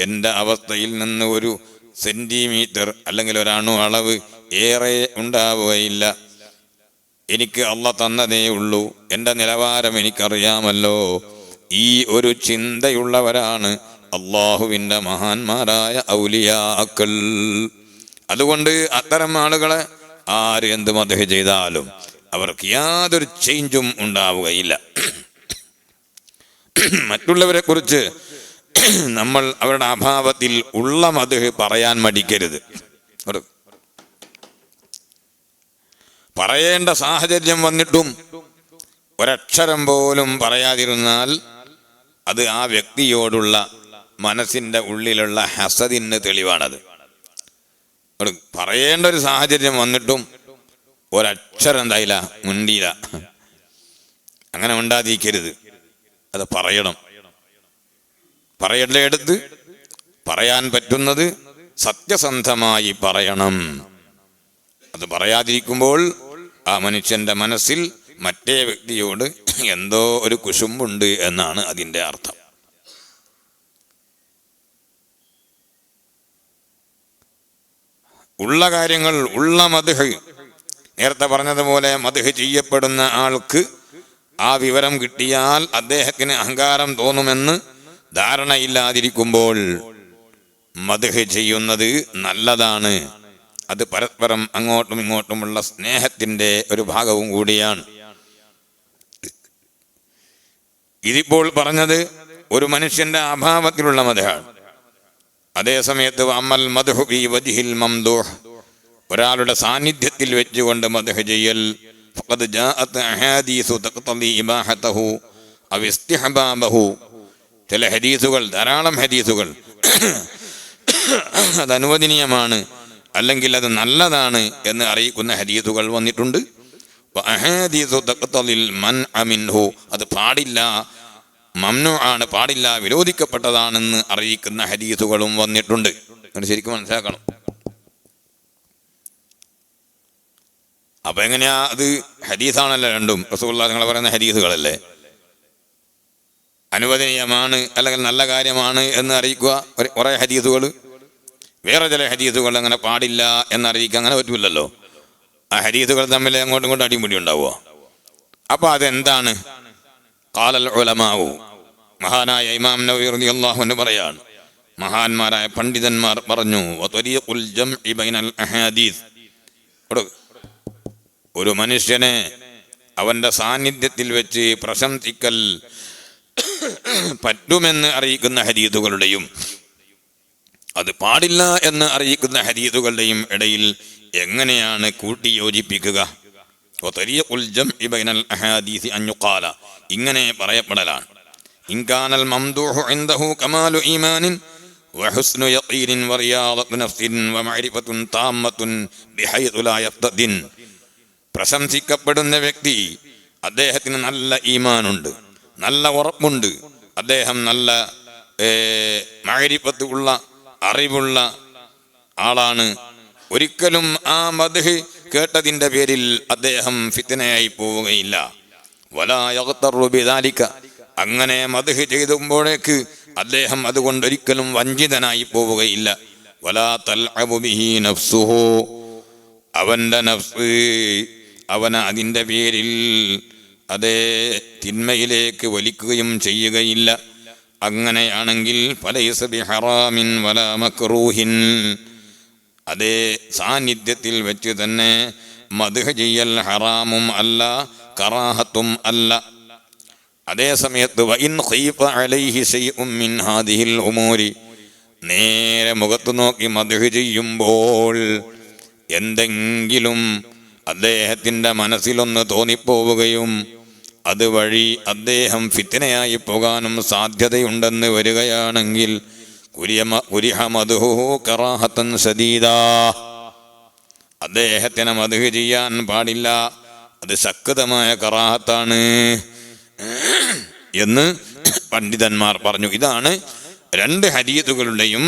എൻ്റെ അവസ്ഥയിൽ നിന്ന് ഒരു സെൻറ്റിമീറ്റർ അല്ലെങ്കിൽ ഒരണു അളവ് ഏറെ ഉണ്ടാവുകയില്ല. എനിക്ക് അള്ളാഹ് തന്നതേ ഉള്ളൂ, എൻ്റെ നിലവാരം എനിക്കറിയാമല്ലോ. ഈ ഒരു ചിന്തയുള്ളവരാണ് അള്ളാഹുവിൻ്റെ മഹാന്മാരായ ഔലിയാക്കൾ. അതുകൊണ്ട് അത്തരം ആളുകളെ ആര് എന്ത് മദ്ഹ് ചെയ്താലും അവർക്ക് യാതൊരു ചേഞ്ചും ഉണ്ടാവുകയില്ല. മറ്റുള്ളവരെ കുറിച്ച് നമ്മൾ അവരുടെ അഭാവത്തിൽ ഉള്ള മദ്ഹ് പറയാൻ മടിക്കരുത്. പറയേണ്ട സാഹചര്യം വന്നിട്ടും ഒരക്ഷരം പോലും പറയാതിരുന്നാൽ അത് ആ വ്യക്തിയോടുള്ള മനസ്സിൻ്റെ ഉള്ളിലുള്ള ഹസദിന് തെളിവാണത്. പറയേണ്ട ഒരു സാഹചര്യം വന്നിട്ടും ഒരക്ഷരം എന്തായില്ല, മുണ്ടിയില്ല. അങ്ങനെ ഉണ്ടാതിരിക്കരുത്, അത് പറയണം. പറയേണ്ടടുത്ത് പറയാൻ പറ്റുന്നത് സത്യസന്ധമായി പറയണം. അത് പറയാതിരിക്കുമ്പോൾ ആ മനുഷ്യൻ്റെ മനസ്സിൽ മറ്റേ വ്യക്തിയോട് എന്തോ ഒരു കുശുമ്പുണ്ട് എന്നാണ് അതിൻ്റെ അർത്ഥം. ഉള്ള കാര്യങ്ങൾ, ഉള്ള മദ്ഹ്, നേരത്തെ പറഞ്ഞതുപോലെ മദ്ഹ് ചെയ്യപ്പെടുന്ന ആൾക്ക് ആ വിവരം കിട്ടിയാൽ അദ്ദേഹത്തിന് അഹങ്കാരം തോന്നുമെന്ന് ധാരണയില്ലാതിരിക്കുമ്പോൾ മദ്ഹ് ചെയ്യുന്നത് നല്ലതാണ്. അത് പരസ്പരം അങ്ങോട്ടും ഇങ്ങോട്ടുമുള്ള സ്നേഹത്തിൻ്റെ ഒരു ഭാഗവും കൂടിയാണ്. ഇതിപ്പോൾ പറഞ്ഞത് ഒരു മനുഷ്യന്റെ അഭാവത്തിലുള്ള മദ്ഹാണ്. അതേ സമയത്ത് അമൽ മദ്ഹു ഫീ വജ്ഹിൽ മംദൂഹ്, ഒരാളുടെ സാന്നിധ്യത്തിൽ വെച്ചുകൊണ്ട് മദ്ഹ് ചെയ്യൽ, ഫഖദ് ജാഅത് അഹാദീസു തഖ്തളി ഇബാഹതഹു അവ ഇസ്തിഹബാബഹു, ചില ഹദീസുകൾ, ധാരാളം ഹദീസുകൾ അത് അനുവദനീയമാണ് അല്ലെങ്കിൽ അത് നല്ലതാണ് എന്ന് അറിയിക്കുന്ന ഹദീസുകൾ വന്നിട്ടുണ്ട്. അത് പാടില്ല, മംനു ആണ്, പാടില്ല, വിരോധിക്കപ്പെട്ടതാണെന്ന് അറിയിക്കുന്ന ഹദീസുകളും വന്നിട്ടുണ്ട്. ശരിക്കും മനസ്സിലാക്കണം. അപ്പൊ എങ്ങനെയാ അത്? ഹദീസാണല്ലോ രണ്ടും, റസൂലുള്ളാഹി നിങ്ങൾ പറയുന്ന ഹദീസുകളല്ലേ. അനുവദനീയമാണ് അല്ലെങ്കിൽ നല്ല കാര്യമാണ് എന്ന് അറിയിക്കുക കുറേ ഹദീസുകൾ, വേറെ ചില ഹദീസുകൾ അങ്ങനെ പാടില്ല എന്നറിയിക്കാൻ അങ്ങനെ പറ്റൂലല്ലോ. ആ ഹദീസുകൾ തമ്മിൽ അങ്ങോട്ടും ഇങ്ങോട്ടും അടിമുടി ഉണ്ടാവുമോ? അപ്പൊ അതെന്താണ്? ഖാലൽ ഉലമാഉ, മഹാനായ ഇമാം നവവി റളിയല്ലാഹു അൻഹു പറയാണ്, മഹാന്മാരായ പണ്ഡിതന്മാർ പറഞ്ഞു, വതരീഖുൽ ജംഇ ബൈനൽ അഹാദീസ്, ഒരു മനുഷ്യനെ അവന്റെ സാന്നിധ്യത്തിൽ വെച്ച് പ്രശംസിക്കൽ പറ്റുമെന്ന് അറിയിക്കുന്ന ഹദീസുകളുടെയും അത് പാടില്ല എന്ന് അറിയിക്കുന്ന ഹദീസുകളുടെയും ഇടയിൽ എങ്ങനെയാണ് കൂട്ടിയോജിപ്പിക്കുക? വതരീഖുൽ ജംഇ ബൈനൽ അഹാദീസ് അൻ യുഖാല, ഇങ്ങനെ പറയപ്പെടലാണ്, ഇൻകാനൽ മംദൂഹു ഇൻദഹു കമാലു ഈമാനിൻ വഹുസ്നു യഖീനിൻ വറിയാദത്തു നഫ്സിൻ വമഅരിഫത്തുൻ താമ്മത്തുൻ ബിഹൈതു ലാ യഫ്തദിൻ. പ്രശംസിക്കപ്പെടുന്ന വ്യക്തി, അദ്ദേഹത്തിന് നല്ല ഈമാനുണ്ട്, നല്ല ഉറപ്പുണ്ട്, അദ്ദേഹം നല്ല മഅരിഫത്ത് ഉള്ള അറിവുള്ള ആളാണ്. ഒരിക്കലും ആ മദ്ഹ് കേട്ടതിൻ്റെ പേരിൽ അദ്ദേഹം ഫിത്നയായി പോവുകയില്ല. വലാ യഗ്തറു ബിദാലിക, അങ്ങനെ മദ്ഹ് ചെയ്തുമ്പോഴേക്ക് അദ്ദേഹം അതുകൊണ്ട് ഒരിക്കലും വഞ്ചിതനായി പോവുകയില്ല. വലാ തൽഅബു ബിഹി നഫ്സുഹു, അവൻ്റെ നഫ്സ് അവനെ അതിൻ്റെ പേരിൽ അതേ തിന്മയിലേക്ക് വലിക്കുകയും ചെയ്യുകയില്ല. അങ്ങനെയാണെങ്കിൽ ഫലൈസ ബിഹറാമിൻ വലാ മക്റൂഹിൻ, അതേ സാന്നിധ്യത്തിൽ വെച്ച് തന്നെ മദ്ഹ് ചെയ്യൽ ഹറാമും അല്ല, കറാഹത്തും അല്ല. അതേ സമയത്ത് വഇൻ ഖീഫ അലൈഹി ശൈഉം മിൻ ഹാദിഹിൽ ഉമൂരി, നേരെ മുഖത്ത് നോക്കി മദ്ഹ് ചെയ്യുമ്പോൾ എന്തെങ്കിലും അദ്ദേഹത്തിൻ്റെ മനസ്സിലൊന്ന് തോന്നിപ്പോവുകയും അതുവഴി അദ്ദേഹം ഫിത്നയായി പോകാനും സാധ്യതയുണ്ടെന്ന് വരികയാണെങ്കിൽ കുരിഹ മദ്ഹുഹു കറാഹത്തൻ ശദീദാ, അദ്ദേഹത്തിനെ മദ്ഹ് ചെയ്യാൻ പാടില്ല, അത് ശക്തമായ കറാഹത്താണ് എന്ന് പണ്ഡിതന്മാർ പറഞ്ഞു. ഇതാണ് രണ്ട് ഹദീസുകളുടെയും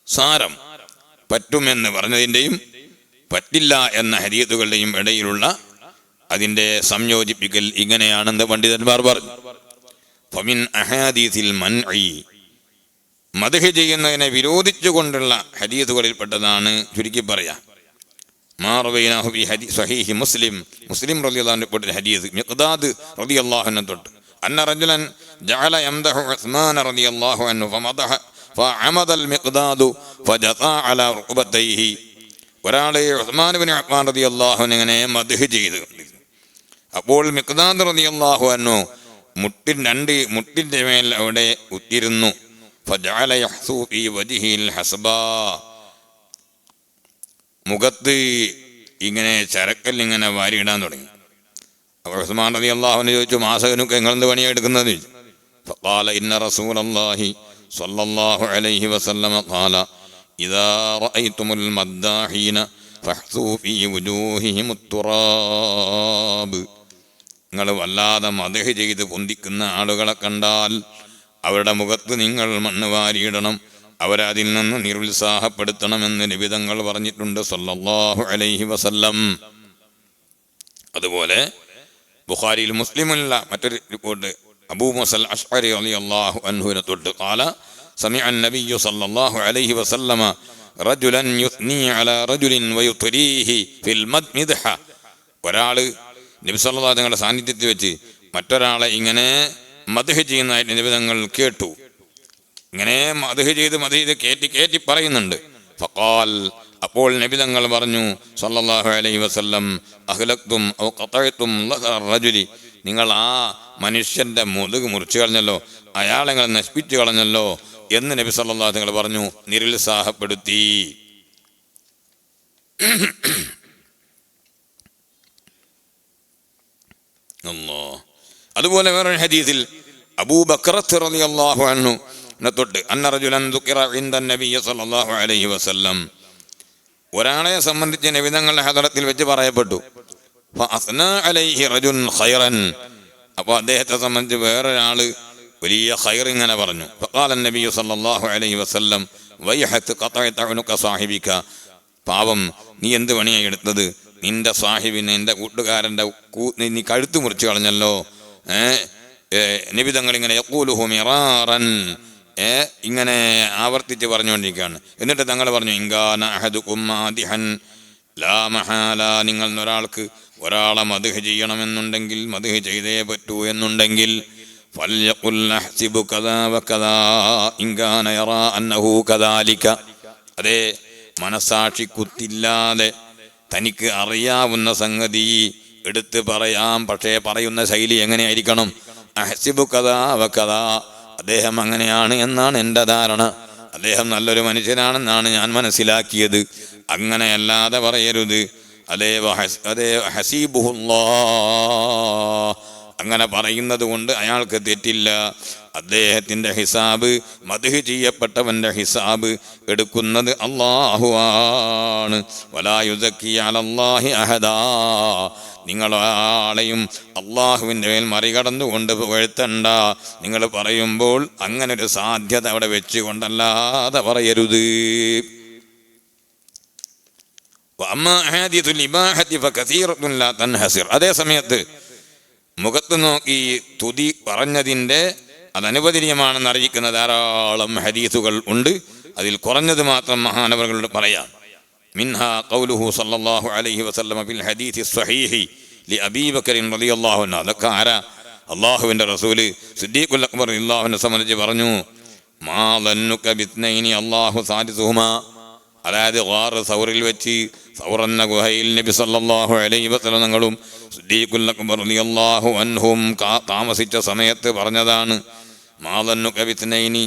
സാരം. പറ്റുമെന്ന് പറഞ്ഞതിൻ്റെയും പറ്റില്ല എന്ന ഹദീസുകളുടെയും ഇടയിലുള്ള അതിൻ്റെ സംയോജിപ്പിക്കൽ ഇങ്ങനെയാണെന്ന് പണ്ഡിതന്മാർ പറഞ്ഞു. ഫമിൻ അഹാദീസിൽ മൻഇ, മദ്ഹ് ചെയ്യുന്നതിനെ വിരോധിച്ചുകൊണ്ടുള്ള ഹദീസുകളിൽപ്പെട്ടതാണ് ചുരുക്കി പറയാം. മാറവൈനാഹു ബി സ്വഹീഹി മുസ്ലിം, മുസ്ലിം റളിയല്ലാഹു അൻഹു റിപ്പോർട്ട് ഹദീസ് മിഖ്ദാദ് റളിയല്ലാഹു അൻഹു തൊട്ട്, അന്ന റജുലൻ ജഅല യംദഹു ഉസ്മാൻ റളിയല്ലാഹു അൻഹു ഫമദഹ ഫഅമദൽ മിഖ്ദാദു ഫജതാ അലാ റുക്ബതൈഹി, ഒരാളെ ഉസ്മാൻ ഇബ്നു അഫ്ഫാൻ റളിയല്ലാഹു അൻഹു ഇങ്ങനെ മദ്ഹ് ചെയ്തു. അപ്പോൾ മിഖ്ദാദ് റളിയല്ലാഹു അൻഹു മുട്ടിൻ്റെ മേൽ അവിടെ ഉത്തിരുന്നു. ഫജഅല യഹ്സു ഫീ വജ്ഹിൽ ഹസ്ബാ, മുഖത്ത് ഇങ്ങനെ ചരക്കൽ ഇങ്ങനെ വാരിയിടാൻ തുടങ്ങി. അപ്പോൾ ഉസ്മാൻ റളിയല്ലാഹു അൻഹു ചോദിച്ചു, മാസകനൊക്കെ നിങ്ങളെന്ത് പണിയാണ് എടുക്കുന്നത്? ഫഖാല ഇന്ന റസൂലല്ലാഹി സ്വല്ലല്ലാഹു അലൈഹി വസല്ലമ ഖാല ഇദാ റഅയ്തുമുൽ മദ്ദാഹീന ഫഹ്സൂ ഫീ വുജൂഹിഹിമുത് തുറാബ്, നിങ്ങൾ വല്ലാതെ മദ്ഹ് ചെയ്ത് പൊന്തിക്കുന്ന ആളുകളെ കണ്ടാൽ അവരുടെ മുഖത്ത് നിങ്ങൾ മണ്ണ് വാരിയിടണം, അവരതിൽ നിന്ന് നിരുത്സാഹപ്പെടുത്തണമെന്ന് നബി തങ്ങൾ പറഞ്ഞിട്ടുണ്ട് സല്ലല്ലാഹു അലൈഹി വസല്ലം. അതുപോലെ ബുഖാരിയിൽ മുസ്ലിമുള്ള മറ്റൊരു റിപ്പോർട്ട് അബൂ മുസൽ അശ്അരി റളിയല്ലാഹു അൻഹുവിനെ തൊട്ട് ഖാല സമിഅ നബിയ്യു സല്ലല്ലാഹു അലൈഹി വസല്ലമ റജുലൻ യുസ്നി അലാ റജുലിൻ വയുത്രീഹി ഫിൽ മദ്മിദ്ഹ, ഒരാൾ നബി സല്ലല്ലാഹു അലൈഹി തങ്ങളുടെ സാന്നിധ്യത്തിൽ വെച്ച് മറ്റൊരാളെ ഇങ്ങനെ മദ്ഹ് ചെയ്യുന്നതായിട്ട് നബി തങ്ങൾ കേട്ടു. ഇങ്ങനെ മദ്ഹ് ചെയ്ത് കയറ്റി പറയുന്നുണ്ട്. ഫഖാൽ, അപ്പോൾ നബി തങ്ങൾ പറഞ്ഞു സല്ലല്ലാഹു അലൈഹി വസല്ലം, അഹ്ലക്തും ഔ ഖതഅതും ലഹറ റജുലി, നിങ്ങൾ ആ മനുഷ്യന്റെ മുതുക് മുറിച്ചു കളഞ്ഞല്ലോ, അയാളെ നിങ്ങൾ നശിപ്പിച്ചു കളഞ്ഞല്ലോ എന്ന് നബി സല്ലല്ലാഹു അലൈഹി വസല്ലം പറഞ്ഞു, നിരുത്സാഹപ്പെടുത്തി. അതുപോലെ വേറൊരു ഹദീസിൽ അബൂബക്കർ റളിയല്ലാഹു അൻഹു തൊട്ട് അന്ന റജുലൻ ദുഖിറ ഇൻദ നബിയ്യ സല്ലല്ലാഹു അലൈഹി വസല്ലം, ഒരാളെ സംബന്ധിച്ച് നബി തങ്ങളുടെ ഹദറത്തിൽ വെച്ച് പറയപ്പെട്ടു. ഫഅസ്നാ അലൈഹി റജുൻ ഖൈറൻ, അപ്പോൾ അദ്ദേഹത്തെ സംബന്ധിച്ച് വേറൊരാൾ വലിയ ഖൈർ ഇങ്ങനെ പറഞ്ഞു. ഫഖാല നബിയ്യു സല്ലല്ലാഹു അലൈഹി വസല്ലം വൈഹക് ഖതഅത ഉനുക സാഹിബിക, പാവം നീ എന്ത് പണിയായി എടുത്തത്, നിന്റെ സാഹിബിനെ എൻ്റെ കൂട്ടുകാരൻ്റെ നീ കഴുത്ത് മുറിച്ചു കളഞ്ഞല്ലോ. നബി തങ്ങൾ ഇങ്ങനെ യഖൂലുഹു മിറാറൻ, ഇങ്ങനെ ആവർത്തിച്ച് പറഞ്ഞുകൊണ്ടിരിക്കുകയാണ്. എന്നിട്ട് തങ്ങൾ പറഞ്ഞു, ഇൻകാന അഹദുകും മാദിഹൻ ലാ മഹാല, നിങ്ങൾ ഒരാൾക്ക് ഒരാളെ മദ്ഹ് ചെയ്യണമെന്നുണ്ടെങ്കിൽ, മദ്ഹ് ചെയ്തേ പറ്റൂ എന്നുണ്ടെങ്കിൽ, ഫൽയഖുൽ അഹ്സിബു കദാ വകദാ ഇൻ കാന യറാ അന്നഹു കദാലിക. അതേ, മനസാക്ഷി കുത്തില്ലാതെ തനിക്ക് അറിയാവുന്ന സംഗതി എടുത്ത് പറയാം. പക്ഷേ പറയുന്ന ശൈലി എങ്ങനെയായിരിക്കണം? അഹ്സിബു കദാ വകദാ, അദ്ദേഹം അങ്ങനെയാണ് എന്നാണ് എൻ്റെ ധാരണ, അദ്ദേഹം നല്ലൊരു മനുഷ്യനാണെന്നാണ് ഞാൻ മനസ്സിലാക്കിയത്, അങ്ങനെയല്ലാതെ പറയരുത്. അതേ ഹസീബുഹുല്ലാഹ്, അങ്ങനെ പറയുന്നത് കൊണ്ട് അയാൾക്ക് തെറ്റില്ല. അദ്ദേഹത്തിൻ്റെ ഹിസാബ്, മദ്ഹ് ചെയ്യപ്പെട്ടവൻ്റെ ഹിസാബ് എടുക്കുന്നത് അല്ലാഹുവാണ്. വലാ യുസക്കി അലല്ലാഹി അഹദാ, നിങ്ങളാളെയും അള്ളാഹുവിൻ്റെ മേൽ മറികടന്നുകൊണ്ട് പുകഴ്ത്തണ്ട. നിങ്ങൾ പറയുമ്പോൾ അങ്ങനൊരു സാധ്യത അവിടെ വെച്ചുകൊണ്ടല്ലാതെ പറയരുത്. അതേ സമയത്ത് മുഖത്ത് നോക്കി തുതി പറഞ്ഞതിൻ്റെ അതനുവദനീയമാണെന്ന് അറിയിക്കുന്ന ധാരാളം ഹദീസുകൾ ഉണ്ട്. അതിൽ കുറഞ്ഞത് മാത്രം മഹാനവറുകളോട് പറയാം. മിൻഹാ ഖൗലുഹു സല്ലല്ലാഹു അലൈഹി വസല്ലം ഫിൽ ഹദീസി സ്വഹീഹി ലി അബീ ബക്കർ റളിയല്ലാഹു അൻഹു. അതൊക്കെ ആരാ? അല്ലാഹുവിൻ്റെ റസൂല് സിദ്ദീഖുൽ അക്ബർ റളിയല്ലാഹു അൻഹു സംബന്ധിച്ച് പറഞ്ഞു, മാ ദന്നുക ബിത്നൈനി അല്ലാഹു സാദിസുഹുമാ. അതായത് ഗാർ സൗറിൽ വെച്ച്, സൗർ എന്ന ഗുഹയിൽ നബി സല്ലല്ലാഹു അലൈഹി വസല്ലം തങ്ങളും സിദ്ദീഖുൽ അക്ബർ റളിയല്ലാഹു അൻഹും താമസിച്ച സമയത്ത് പറഞ്ഞതാണ്. മാ ദന്നുക ബിത്നൈനി,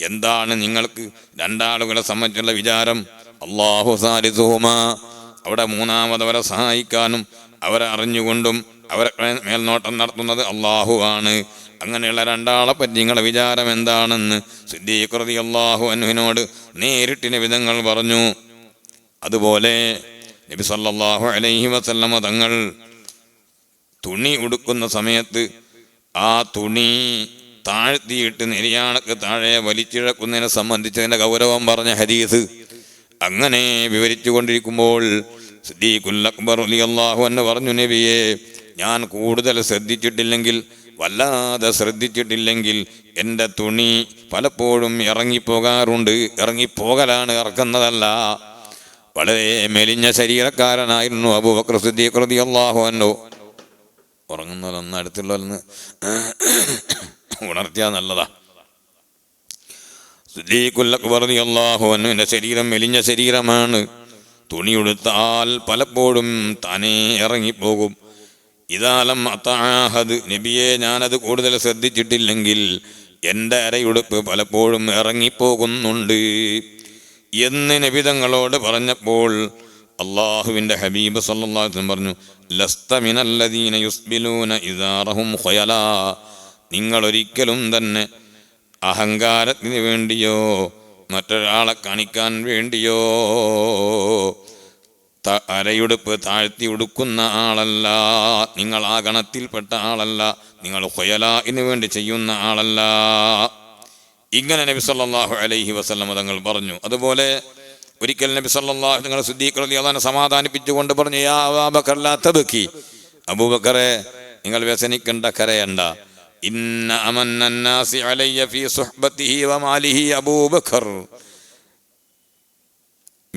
എന്താണ് നിങ്ങൾക്ക് രണ്ടാളുകളെ സംബന്ധിച്ചുള്ള വിചാരം? അല്ലാഹു സാലിസുഹുമാ, അവിടെ മൂന്നാമതവരെ സഹായിക്കാനും അവരെ അറിഞ്ഞുകൊണ്ടും അവരെ മേൽനോട്ടം നടത്തുന്നത് അള്ളാഹുവാണ്. അങ്ങനെയുള്ള രണ്ടാളെ പറ്റി നിങ്ങളുടെ വിചാരം എന്താണെന്ന് സിദ്ദീഖ് റളിയല്ലാഹു അൻഹുവിനോട് നേരിട്ട് നബിതങ്ങൾ പറഞ്ഞു. അതുപോലെ നബി സല്ലല്ലാഹു അലൈഹി വസല്ലമ തങ്ങൾ തുണി ഉടുക്കുന്ന സമയത്ത് ആ തുണി താഴ്ത്തിയിട്ട് നെരിയാണക്ക് താഴെ വലിച്ചിഴക്കുന്നതിനെ സംബന്ധിച്ചതിൻ്റെ ഗൗരവം പറഞ്ഞ ഹദീസ് അങ്ങനെ വിവരിച്ചു കൊണ്ടിരിക്കുമ്പോൾ സിദ്ദീഖുൽ അക്ബർ റളിയല്ലാഹു അൻഹു പറഞ്ഞു, നബിയെ, ഞാൻ കൂടുതൽ ശ്രദ്ധിച്ചിട്ടില്ലെങ്കിൽ, വല്ലാതെ ശ്രദ്ധിച്ചിട്ടില്ലെങ്കിൽ എൻ്റെ തുണി പലപ്പോഴും ഇറങ്ങിപ്പോകാറുണ്ട്. ഇറങ്ങിപ്പോകലാണ്, ഇറക്കുന്നതല്ല. വളരെ മെലിഞ്ഞ ശരീരക്കാരനായിരുന്നു അബൂബക്കർ സിദ്ദീഖ് റളിയല്ലാഹു അൻഹു. ഉറങ്ങുന്നതൊന്ന് അടുത്തുള്ളതെന്ന് ഉണർത്തിയാൽ നല്ലതാ. സിദ്ദീഖുൽ അക്ബർ റളിയല്ലാഹു അൻഹുവിൻ്റെ ശരീരം മെലിഞ്ഞ ശരീരമാണ്. തുണിയെടുത്താൽ പലപ്പോഴും താനേ ഇറങ്ങിപ്പോകും. ഇതാലം അത്താഹദ്, നബിയെ, ഞാനത് കൂടുതൽ ശ്രദ്ധിച്ചിട്ടില്ലെങ്കിൽ എൻ്റെ അരയുടുപ്പ് പലപ്പോഴും ഇറങ്ങിപ്പോകുന്നുണ്ട് എന്ന് നബിതങ്ങളോട് പറഞ്ഞപ്പോൾ അള്ളാഹുവിൻ്റെ ഹബീബ് സല്ലല്ലാഹു അലൈഹി വസല്ലം പറഞ്ഞു, ലസ്ത മിനല്ലദീന യുസ്ബിലൂന ഇസാറഹും ഖയലാ, നിങ്ങളൊരിക്കലും തന്നെ അഹങ്കാരത്തിന് വേണ്ടിയോ മറ്റൊരാളെ കാണിക്കാൻ വേണ്ടിയോ അരയുടുപ്പ് താഴ്ത്തി ഉടുക്കുന്ന ആളല്ല. നിങ്ങൾ ആ ഗണത്തിൽപ്പെട്ട ആളല്ല. നിങ്ങൾ ഖുയലാഇന് വേണ്ടി ചെയ്യുന്ന ആളല്ല. ഇങ്ങനെ നബി സല്ലല്ലാഹു അലൈഹി വസല്ലം തങ്ങൾ പറഞ്ഞു. അതുപോലെ ഒരിക്കൽ നബി സല്ലല്ലാഹു അലൈഹി വസല്ലം സിദ്ദീഖ് റളിയല്ലാഹു അൻഹു സമാധാനിപ്പിച്ചുകൊണ്ട് പറഞ്ഞു, യാ അബൂബക്കർ ലാ തബ്കി, അബൂബക്കറെ, നിങ്ങൾ വ്യസനിക്കണ്ട, കരയണ്ട. ഇന്ന അമന്നന്നാസി അലയ്യ ഫീ സുഹ്ബത്തിഹി വമാലിഹി അബൂബക്കർ,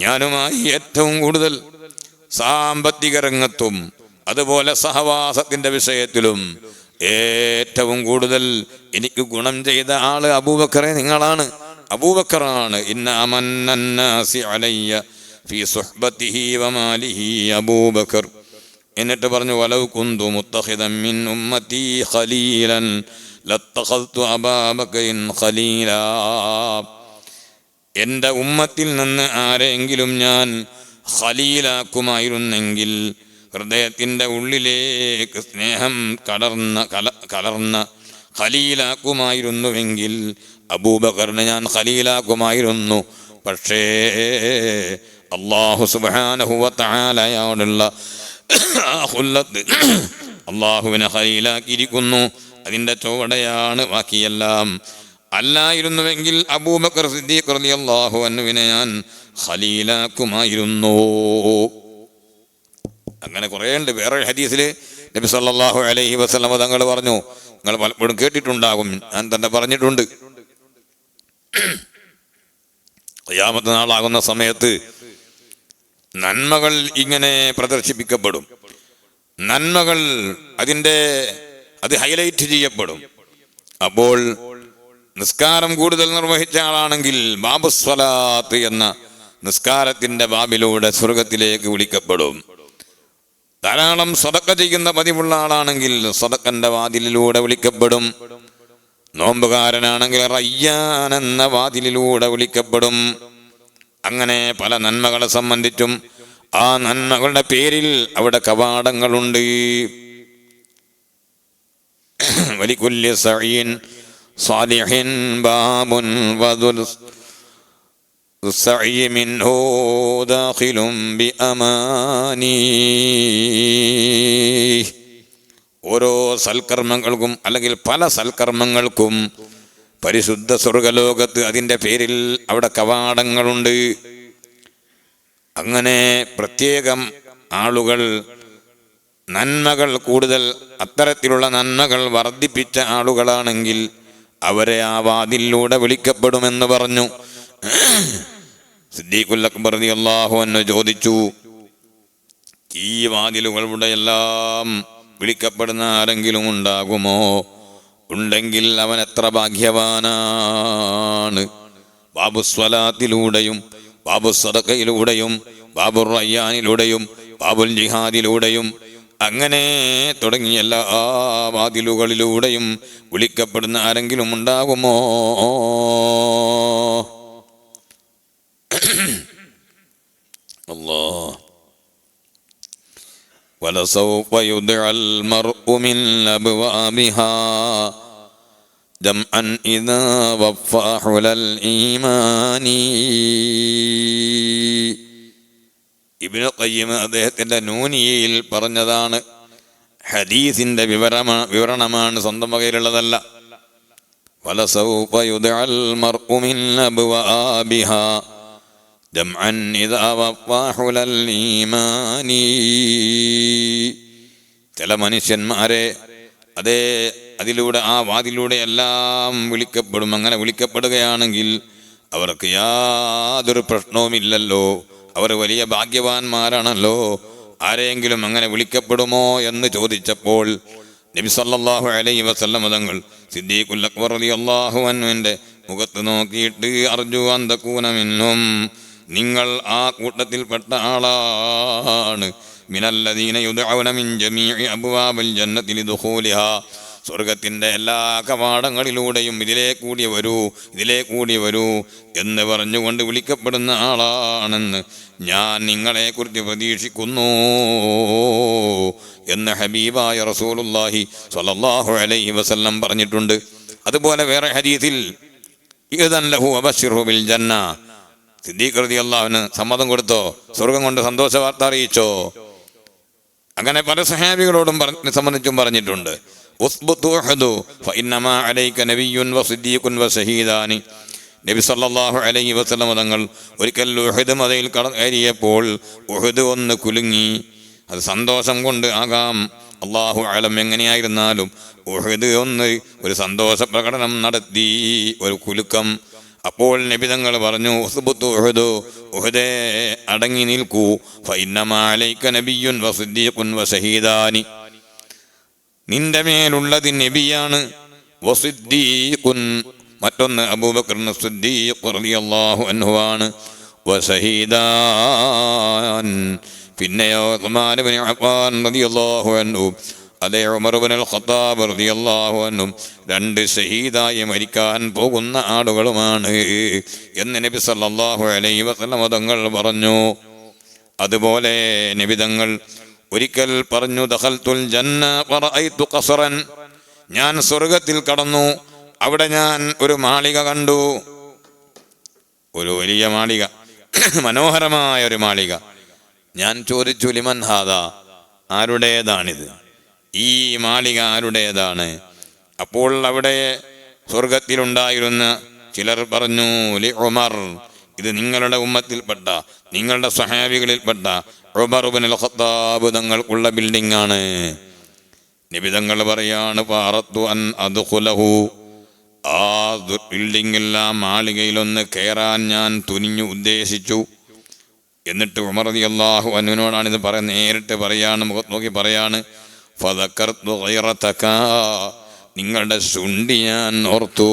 ഞാനുമായി ഏറ്റവും കൂടുതൽ സാമ്പത്തിക രംഗത്തും അതുപോലെ സഹവാസത്തിന്റെ വിഷയത്തിലും ഏറ്റവും കൂടുതൽ എനിക്ക് ഗുണം ചെയ്ത ആള് അബൂബക്കറെ, നിങ്ങളാണ്, അബൂബക്കറാണ്. ഇന്ന അമന്നന്നാസി അലയ്യ ഫീ സുഹ്ബത്തിഹി വമാലിഹി അബൂബക്കർ. എന്നിട്ട് പറഞ്ഞു, വലൗ കുന്തു മുത്തഖിദൻ മിൻ ഉമ്മത്തി ഖലീലൻ ലത്തഖൽതു അബൂബക്കറിൻ ഖലീലാ, എൻ്റെ ഉമ്മത്തിൽ നിന്ന് ആരെങ്കിലും ഞാൻ ഖലീലാക്കുമായിരുന്നെങ്കിൽ, ഹൃദയത്തിൻ്റെ ഉള്ളിലേക്ക് സ്നേഹം കലർന്ന ഖലീലാക്കുമായിരുന്നുവെങ്കിൽ അബൂബക്കറിനെ ഞാൻ ഖലീലാക്കുമായിരുന്നു. പക്ഷേ അല്ലാഹു സുബ്ഹാനഹു വ തആലയോടുള്ള ഖുല്ലത്ത് അല്ലാഹുവിനെ ഖലീലാക്കിയിരിക്കുന്നു. അതിൻ്റെ ചുവടെയാണ് ബാക്കിയെല്ലാം. അല്ലായിരുന്നുവെങ്കിൽ അബൂബക്കർ സിദ്ദീഖ് റളിയല്ലാഹു അൻഹുവിനെ ഞാൻ ഖലീലാക്കുമായിരുന്നു. അങ്ങനെ കുറേ ഉണ്ട്. വേറെ ഹദീസിൽ നബി സല്ലല്ലാഹു അലൈഹി വസല്ലം തങ്ങൾ പറഞ്ഞു, നിങ്ങൾ പലപ്പോഴും കേട്ടിട്ടുണ്ടാകും, ഞാൻ തന്നെ പറഞ്ഞിട്ടുണ്ട്, ഖിയാമത്ത് നാളാകുന്ന സമയത്ത് നന്മകൾ ഇങ്ങനെ പ്രദർശിപ്പിക്കപ്പെടും. നന്മകൾ അത് ഹൈലൈറ്റ് ചെയ്യപ്പെടും. അപ്പോൾ നിസ്കാരം കൂടുതൽ നിർവഹിച്ച ആളാണെങ്കിൽ ബാബുസ്വലാത്ത് എന്ന നിസ്കാരത്തിന്റെ ബാബിലൂടെ സ്വർഗത്തിലേക്ക് വിളിക്കപ്പെടും. ധാരാളം സദഖ ചെയ്യുന്ന പതിവുള്ള ആളാണെങ്കിൽ സദഖന്റെ വാതിലിലൂടെ വിളിക്കപ്പെടും. നോമ്പുകാരനാണെങ്കിൽ റയ്യാൻ എന്ന വാതിലിലൂടെ വിളിക്കപ്പെടും. അങ്ങനെ പല നന്മകളെ സംബന്ധിച്ചും ആ നന്മകളുടെ പേരിൽ അവിടെ കവാടങ്ങളുണ്ട്. വലികുല്ലി സഈൻ സാലിഹിൻ ബാബുൻ വദുൽ സഈ മിൻഹു ദാഖിലും ബിഅമാനി. ഓരോ സൽക്കർമ്മങ്ങൾക്കും അല്ലെങ്കിൽ പല സൽക്കർമ്മങ്ങൾക്കും പരിശുദ്ധ സ്വർഗലോകത്ത് അതിൻ്റെ പേരിൽ അവിടെ കവാടങ്ങളുണ്ട്. അങ്ങനെ പ്രത്യേകം ആളുകൾ നന്മകൾ കൂടുതൽ അത്തരത്തിലുള്ള നന്മകൾ വർദ്ധിപ്പിച്ച ആളുകളാണെങ്കിൽ അവരെ ആ വാതിലിലൂടെ വിളിക്കപ്പെടുമെന്ന് പറഞ്ഞു. സിദ്ദീഖുൽ അക്ബർ റളിയല്ലാഹു അൻഹു ചോദിച്ചു, ഈ വാതിലുകളുടെ എല്ലാം വിളിക്കപ്പെടുന്ന ആരെങ്കിലും ഉണ്ടാകുമോ? ഉണ്ടെങ്കിൽ അവൻ എത്ര ഭാഗ്യവാനാണ്. ബാബുസ്വലാത്തിലൂടെയും ബാബു സദഖയിലൂടെയും ബാബുർ റയ്യാനിലൂടെയും ബാബുൽ ജിഹാദിലൂടെയും അങ്ങനെ തുടങ്ങിയ എല്ലാ വാതിലുകളിലൂടെയും വിളിക്കപ്പെടുന്ന ആരെങ്കിലും ഉണ്ടാകുമോ? അല്ലാഹ് വലസൗഫ യുദ്അൽ മർഉ മിൻ അബ്വാബിഹാ ജംഅൻ ഇദാ വഫഅഹുൽ ഈമാനി. ഇബ്നു ഖയ്യിം അദ്ദേഹത്തിന്റെ നൂനിയയിൽ പറഞ്ഞതാണ്. ഹദീസിന്റെ വിവരണമാണ്, സ്വന്തം വകയിലുള്ളതല്ല. വലസൗഫ യുദ്അൽ മർഉ മിൻ അബ്വാബിഹാ ജംഅൻ ഇദാ വഫഅഹുൽ ഈമാനി. ചില മനുഷ്യന്മാരെ അതിലൂടെ ആ വാതിലൂടെ എല്ലാം വിളിക്കപ്പെടും. അങ്ങനെ വിളിക്കപ്പെടുകയാണെങ്കിൽ അവർക്ക് യാതൊരു പ്രശ്നവുമില്ലല്ലോ, അവർ വലിയ ഭാഗ്യവാന്മാരാണല്ലോ. ആരെങ്കിലും അങ്ങനെ വിളിക്കപ്പെടുമോ എന്ന് ചോദിച്ചപ്പോൾ നബി സല്ലല്ലാഹു അലൈഹി വസല്ലം തങ്ങൾ സിദ്ദീഖുൽ അക്ബർ റളിയല്ലാഹു അൻഹുവിന്റെ മുഖത്ത് നോക്കിയിട്ട് അർജു അൻ തകൂന മിൻഹും, നിങ്ങൾ ആ കൂട്ടത്തിൽപ്പെട്ട ആളാണ്. മിനല്ലദീന യുദ്ഉന മിൻ ജമീഇ അബ്വാബിൽ ജന്നതി ലിദുഖൂലിഹാ, സ്വർഗത്തിൻ്റെ എല്ലാ കവാടങ്ങളിലൂടെയും ഇതിലേ കൂടി വരൂ എന്ന് പറഞ്ഞുകൊണ്ട് വിളിക്കപ്പെടുന്ന ആളാണെന്ന് ഞാൻ നിങ്ങളെക്കുറിച്ച് പ്രതീക്ഷിക്കുന്നു എന്ന് ഹബീബായ റസൂലുള്ളാഹി സ്വല്ലല്ലാഹു അലൈഹി വസല്ലം പറഞ്ഞിട്ടുണ്ട്. അതുപോലെ വേറെ ഹദീസിൽ ഇദൻ ലഹു വബശ്ശിർഹു ബിൽ ജന്ന, സിദ്ദീഖ് റളിയല്ലാഹു അൻഹു സമ്മതം കൊടുത്തോ, സ്വർഗം കൊണ്ട് സന്തോഷ വാർത്ത അറിയിച്ചോ? അങ്ങനെ പല സഹാബികളോടും സംബന്ധിച്ചും പറഞ്ഞിട്ടുണ്ട്. നബി സല്ലല്ലാഹു അലൈഹി വസല്ലം തങ്ങൾ ഒരിക്കൽ ഉഹദ് മലയിൽ കയറിയപ്പോൾ ഉഹദ് ഒന്ന് കുലുങ്ങി. അത് സന്തോഷം കൊണ്ട് ആകാം, അല്ലാഹു അലം. എങ്ങനെയായിരുന്നാലും ഉഹദ് ഒരു സന്തോഷ പ്രകടനം നടത്തി, ഒരു കുലുക്കം. അപ്പോൾ നബി തങ്ങൾ പറഞ്ഞു, ഉഹദേ അടങ്ങി നിൽക്കൂ, ഫഇന്നമാ അലൈക നബിയ്യുൻ വസിദ്ദീഖുൻ വശഹീദാനി, നിന്റെ മേലുള്ളത് നബിയാണ്, വസിദ്ദീഖുൻ മറ്റൊന്ന് അബൂബക്കർ സിദ്ദീഖ് റളിയല്ലാഹു അൻഹു ആണ്, വശഹീദാൻ പിന്നെയോ ഉസ്മാൻ ഇബ്നു അഫ്ഫാൻ റളിയല്ലാഹു അൻഹു, അതേ ഉമർ ഇബ്നുൽ ഖത്താബ് റളിയല്ലാഹു അൻഹു രണ്ട് ഷഹീദായി മരിക്കാൻ പോകുന്ന ആളുകളുമാണ് എന്ന് നബി സല്ലല്ലാഹു അലൈഹി വസല്ലം തങ്ങൾ പറഞ്ഞു. അതുപോലെ നബി തങ്ങൾ ഒരിക്കൽ പറഞ്ഞു, ദഖൽതുൽ ജന്ന വറഅയ്തു ഖസ്റൻ, ഞാൻ സ്വർഗത്തിൽ കടന്നു, അവിടെ ഞാൻ ഒരു മാളിക കണ്ടു, ഒരു വലിയ മാളിക, മനോഹരമായ ഒരു മാളിക. ഞാൻ ചോദിച്ചു, ലിമൻ ഹാദാ, ആരുടേതാണിത്, ഈ മാളിക ആരുടേതാണ്? അപ്പോൾ അവിടെ സ്വർഗത്തിലുണ്ടായിരുന്ന ചിലർ പറഞ്ഞു, ലി ഉമർ, ഇത് നിങ്ങളുടെ ഉമ്മത്തിൽപ്പെട്ട, നിങ്ങളുടെ സഹാബികളിൽപ്പെട്ട ഉമർ ഇബ്നുൽ ഖത്താബ് തങ്ങൾക്കുള്ള ബിൽഡിംഗ് ആണ്. നബി തങ്ങൾ പറയാണ്, ഫഅറദ്തു അൻ അദ്ഖുലഹു, ആ ബിൽഡിങ്ങിൽ ആ മാളികയിലൊന്ന് കയറാൻ ഞാൻ ഉദ്ദേശിച്ചു. എന്നിട്ട് ഉമർ റളിയല്ലാഹു അൻഹുവിനോടാണ് ഇത് നേരിട്ട് പറയാണ്, മുഖത്ത് നോക്കി പറയാണ്, ഫദക്കർതു ഗൈറതക, നിങ്ങളുടെ ശുണ്ഠി ഞാൻ ഓർത്തു.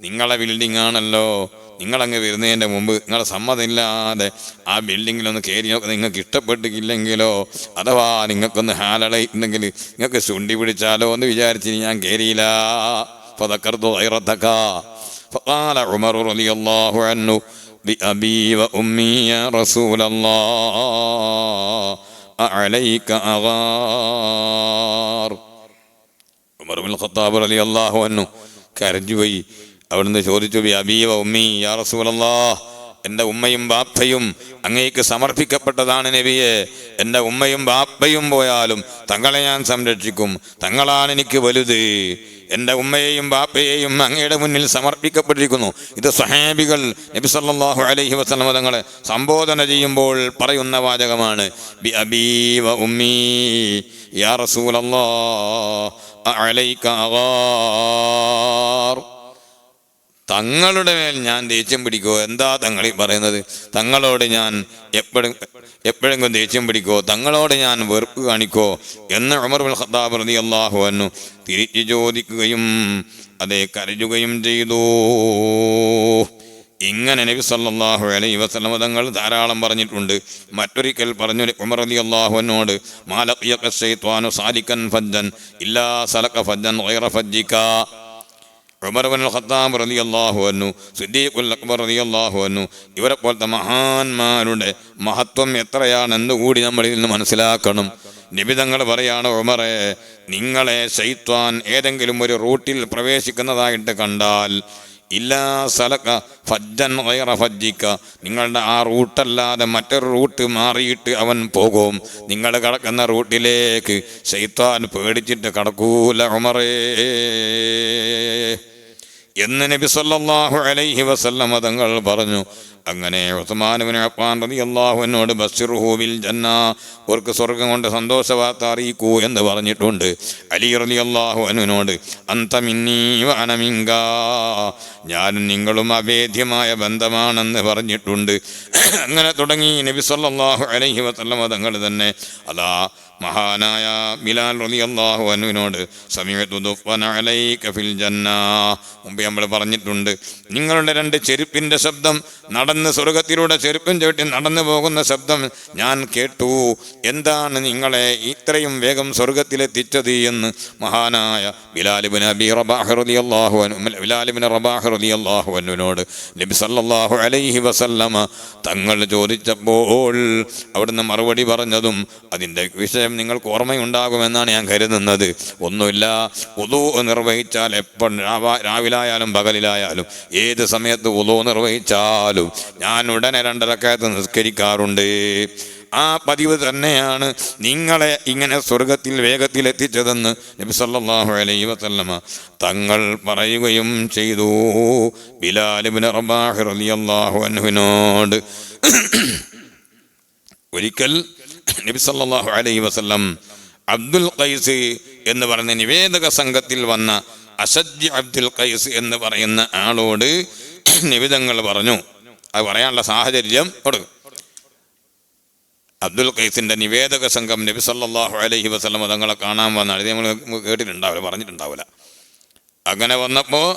നിങ്ങളെ ബിൽഡിംഗ് ആണല്ലോ, നിങ്ങളങ്ങ് വരുന്നതിൻ്റെ മുമ്പ് നിങ്ങളെ സമ്മതമില്ലാതെ ആ ബിൽഡിങ്ങിലൊന്ന് കയറി നോക്കി നിങ്ങൾക്ക് ഇഷ്ടപ്പെട്ടില്ലെങ്കിലോ അഥവാ നിങ്ങൾക്കൊന്ന് ഹാലടയുണ്ടെങ്കിൽ നിങ്ങൾക്ക് ശുണ്ഠി പിടിച്ചാലോ എന്ന് വിചാരിച്ച് ഞാൻ കയറിയില്ല. فذكرت غيرتك فقال عمر رضي الله عنه بأبي وأمي يا رسول الله أعليك أغار. ഉമർ ഇബ്നുൽ ഖത്താബ് റളിയല്ലാഹു അൻഹു കരഞ്ഞുപോയി. അവിടുന്ന് ചോദിച്ചു, ബിഅബീ വ ഉമ്മി യാ റസൂലല്ലാഹ്, എൻ്റെ ഉമ്മയും ബാപ്പയും അങ്ങേക്ക് സമർപ്പിക്കപ്പെട്ടതാണ് നബിയെ. എൻ്റെ ഉമ്മയും ബാപ്പയും പോയാലും തങ്ങളെ ഞാൻ സംരക്ഷിക്കും, തങ്ങളാണ് എനിക്ക് വലുത്. എൻ്റെ ഉമ്മയെയും ബാപ്പയെയും അങ്ങയുടെ മുന്നിൽ സമർപ്പിക്കപ്പെട്ടിരിക്കുന്നു. ഇത് സ്വഹാബികൾ നബി സല്ലല്ലാഹു അലൈഹി വസല്ലം തങ്ങളെ സംബോധന ചെയ്യുമ്പോൾ പറയുന്ന വാചകമാണ്. ബി അബീ വ ഉമ്മീ യാ റസൂലല്ലാഹ് അലൈക അഗാർ. തങ്ങളുടെ മേൽ ഞാൻ ദേഷ്യം പിടിക്കോ? എന്താ തങ്ങളീ പറയുന്നത്? തങ്ങളോട് ഞാൻ എപ്പോഴെങ്കിലും ദേഷ്യം പിടിക്കോ? തങ്ങളോട് ഞാൻ വെറുപ്പ് കാണിക്കോ എന്ന് ഉമർ ഇബ്നുൽ ഖത്താബ് റളിയല്ലാഹു അൻഹു തിരിച്ചു ചോദിക്കുകയും അതേ കരയുകയും ചെയ്തു. ഇങ്ങനെ നബി സല്ലല്ലാഹു അലൈഹി വസല്ലം തങ്ങൾ ധാരാളം പറഞ്ഞിട്ടുണ്ട്. മറ്റൊരിക്കൽ പറഞ്ഞു ഉമർ റളിയല്ലാഹു അൻഹുവോട്, മാ ലഖിയക ശൈത്വാനു സാലികൻ ഫജ്ജൻ ഇല്ലാ സലക ഫജ്ജൻ ഗൈറ ഫജ്ജിക. ഉമർ ഇബ്നുൽ ഖത്താബ് റളിയല്ലാഹു അൻഹു, സിദ്ദീഖുൽ അക്ബർ റളിയല്ലാഹു അൻഹു, ഇവരെ പോലത്തെ മഹാന്മാരുടെ മഹത്വം എത്രയാണെന്ന് കൂടി നമ്മൾ ഇതിൽ നിന്ന് മനസ്സിലാക്കണം. നബി തങ്ങൾ പറയാണ്, ഉമറെ, നിങ്ങളെ ശൈത്വാൻ ഏതെങ്കിലും ഒരു റൂട്ടിൽ പ്രവേശിക്കുന്നതായിട്ട് കണ്ടാൽ ഇല്ലാ സലക ഫജ്ജൻ ഗൈറ ഫജ്ജിക, നിങ്ങളുടെ ആ റൂട്ടല്ലാതെ മറ്റൊരു റൂട്ട് മാറിയിട്ട് അവൻ പോകും. നിങ്ങൾ കടക്കുന്ന റൂട്ടിലേക്ക് ശൈത്താൻ പേടിച്ചിട്ട് കടക്കൂല ഉമറേ എന്ന് നബി സല്ലല്ലാഹു അലൈഹി വസല്ലം തങ്ങൾ പറഞ്ഞു. അങ്ങനെ ഉസ്മാൻ ഇബ്നു അഫ്ഫാൻ റളിയല്ലാഹു അൻഹുവോട് ബശ്ശിറുഹു ബിൽ ജന്ന, അവർക്ക് സ്വർഗ്ഗം കൊണ്ട് സന്തോഷവാർത്ത അറിയിക്കൂ എന്ന് പറഞ്ഞിട്ടുണ്ട്. അലി റളിയല്ലാഹു അൻഹുവിനോട് അന്ത മിന്നീ വ അന മിൻക, ഞാനും നിങ്ങളും അഭേദ്യമായ ബന്ധമാണെന്ന് പറഞ്ഞിട്ടുണ്ട്. അങ്ങനെ തുടങ്ങി നബി സല്ലല്ലാഹു അലൈഹി വസല്ലം തങ്ങൾ തന്നെ അതാ മഹാനായ ബിലാൽ റളിയല്ലാഹു അൻഹുവിനോട് സമീഅതു ദുഫ്വന അലൈക ഫിൽ ജന്ന, മുമ്പ് നമ്മൾ പറഞ്ഞിട്ടുണ്ട്, നിങ്ങളുടെ രണ്ട് ചെരുപ്പിൻ്റെ ശബ്ദം, നടന്ന് സ്വർഗത്തിലൂടെ ചെരുപ്പും ചവിട്ടി നടന്നു പോകുന്ന ശബ്ദം ഞാൻ കേട്ടു. എന്താണ് നിങ്ങളെ ഇത്രയും വേഗം സ്വർഗത്തിലെത്തിച്ചത് എന്ന് മഹാനായ ബിലാൽ ഇബ്നു റബാഹ് റളിയല്ലാഹു അൻഹുവിനോട് നബി സല്ലല്ലാഹു അലൈഹി വസല്ലമ തങ്ങൾ ചോദിച്ചപ്പോൾ അവിടുന്ന് മറുപടി പറഞ്ഞതും അതിൻ്റെ വിഷയം നിങ്ങൾക്ക് ഓർമ്മയുണ്ടാകുമെന്നാണ് ഞാൻ കരുതുന്നത്. ഒന്നുമില്ല, വുളൂ നിർവഹിച്ചാൽ എപ്പോൾ രാവിലായാലും പകലിലായാലും ഏത് സമയത്ത് വുളൂ നിർവഹിച്ചാലും ഞാൻ ഉടനെ 2 റക്അത്ത് നിസ്കരിക്കാറുണ്ട്. ആ പതിവ് തന്നെയാണ് നിങ്ങളെ ഇങ്ങനെ സ്വർഗത്തിൽ വേഗത്തിൽ എത്തിച്ചതെന്ന് നബി സല്ലല്ലാഹു അലൈഹി വസല്ലമ തങ്ങൾ പറയുകയും ചെയ്തു ബിലാൽ ഇബ്നു റബാഹ് റളിയല്ലാഹു അൻഹുവിനോട്. ഒരിക്കൽ നബി സല്ലല്ലാഹു അലൈഹി വസല്ലം അബ്ദുൽ ഖൈസ് എന്ന് പറയുന്ന നിവേദക സംഘത്തിൽ വന്ന അസദ് അബ്ദുൽ ഖൈസ് എന്ന് പറയുന്ന ആളോട് നിവേദങ്ങൾ പറഞ്ഞു. അത് പറയാനുള്ള സാഹചര്യം കൊടുക്കും. അബ്ദുൽ ഖൈസിന്റെ നിവേദക സംഘം നബി സല്ലല്ലാഹു അലൈഹി വസല്ലം തങ്ങളെ കാണാൻ വന്നാണ്. ഇത് നമ്മൾ കേട്ടിട്ടുണ്ടാവില്ല, പറഞ്ഞിട്ടുണ്ടാവില്ല. അങ്ങനെ വന്നപ്പോൾ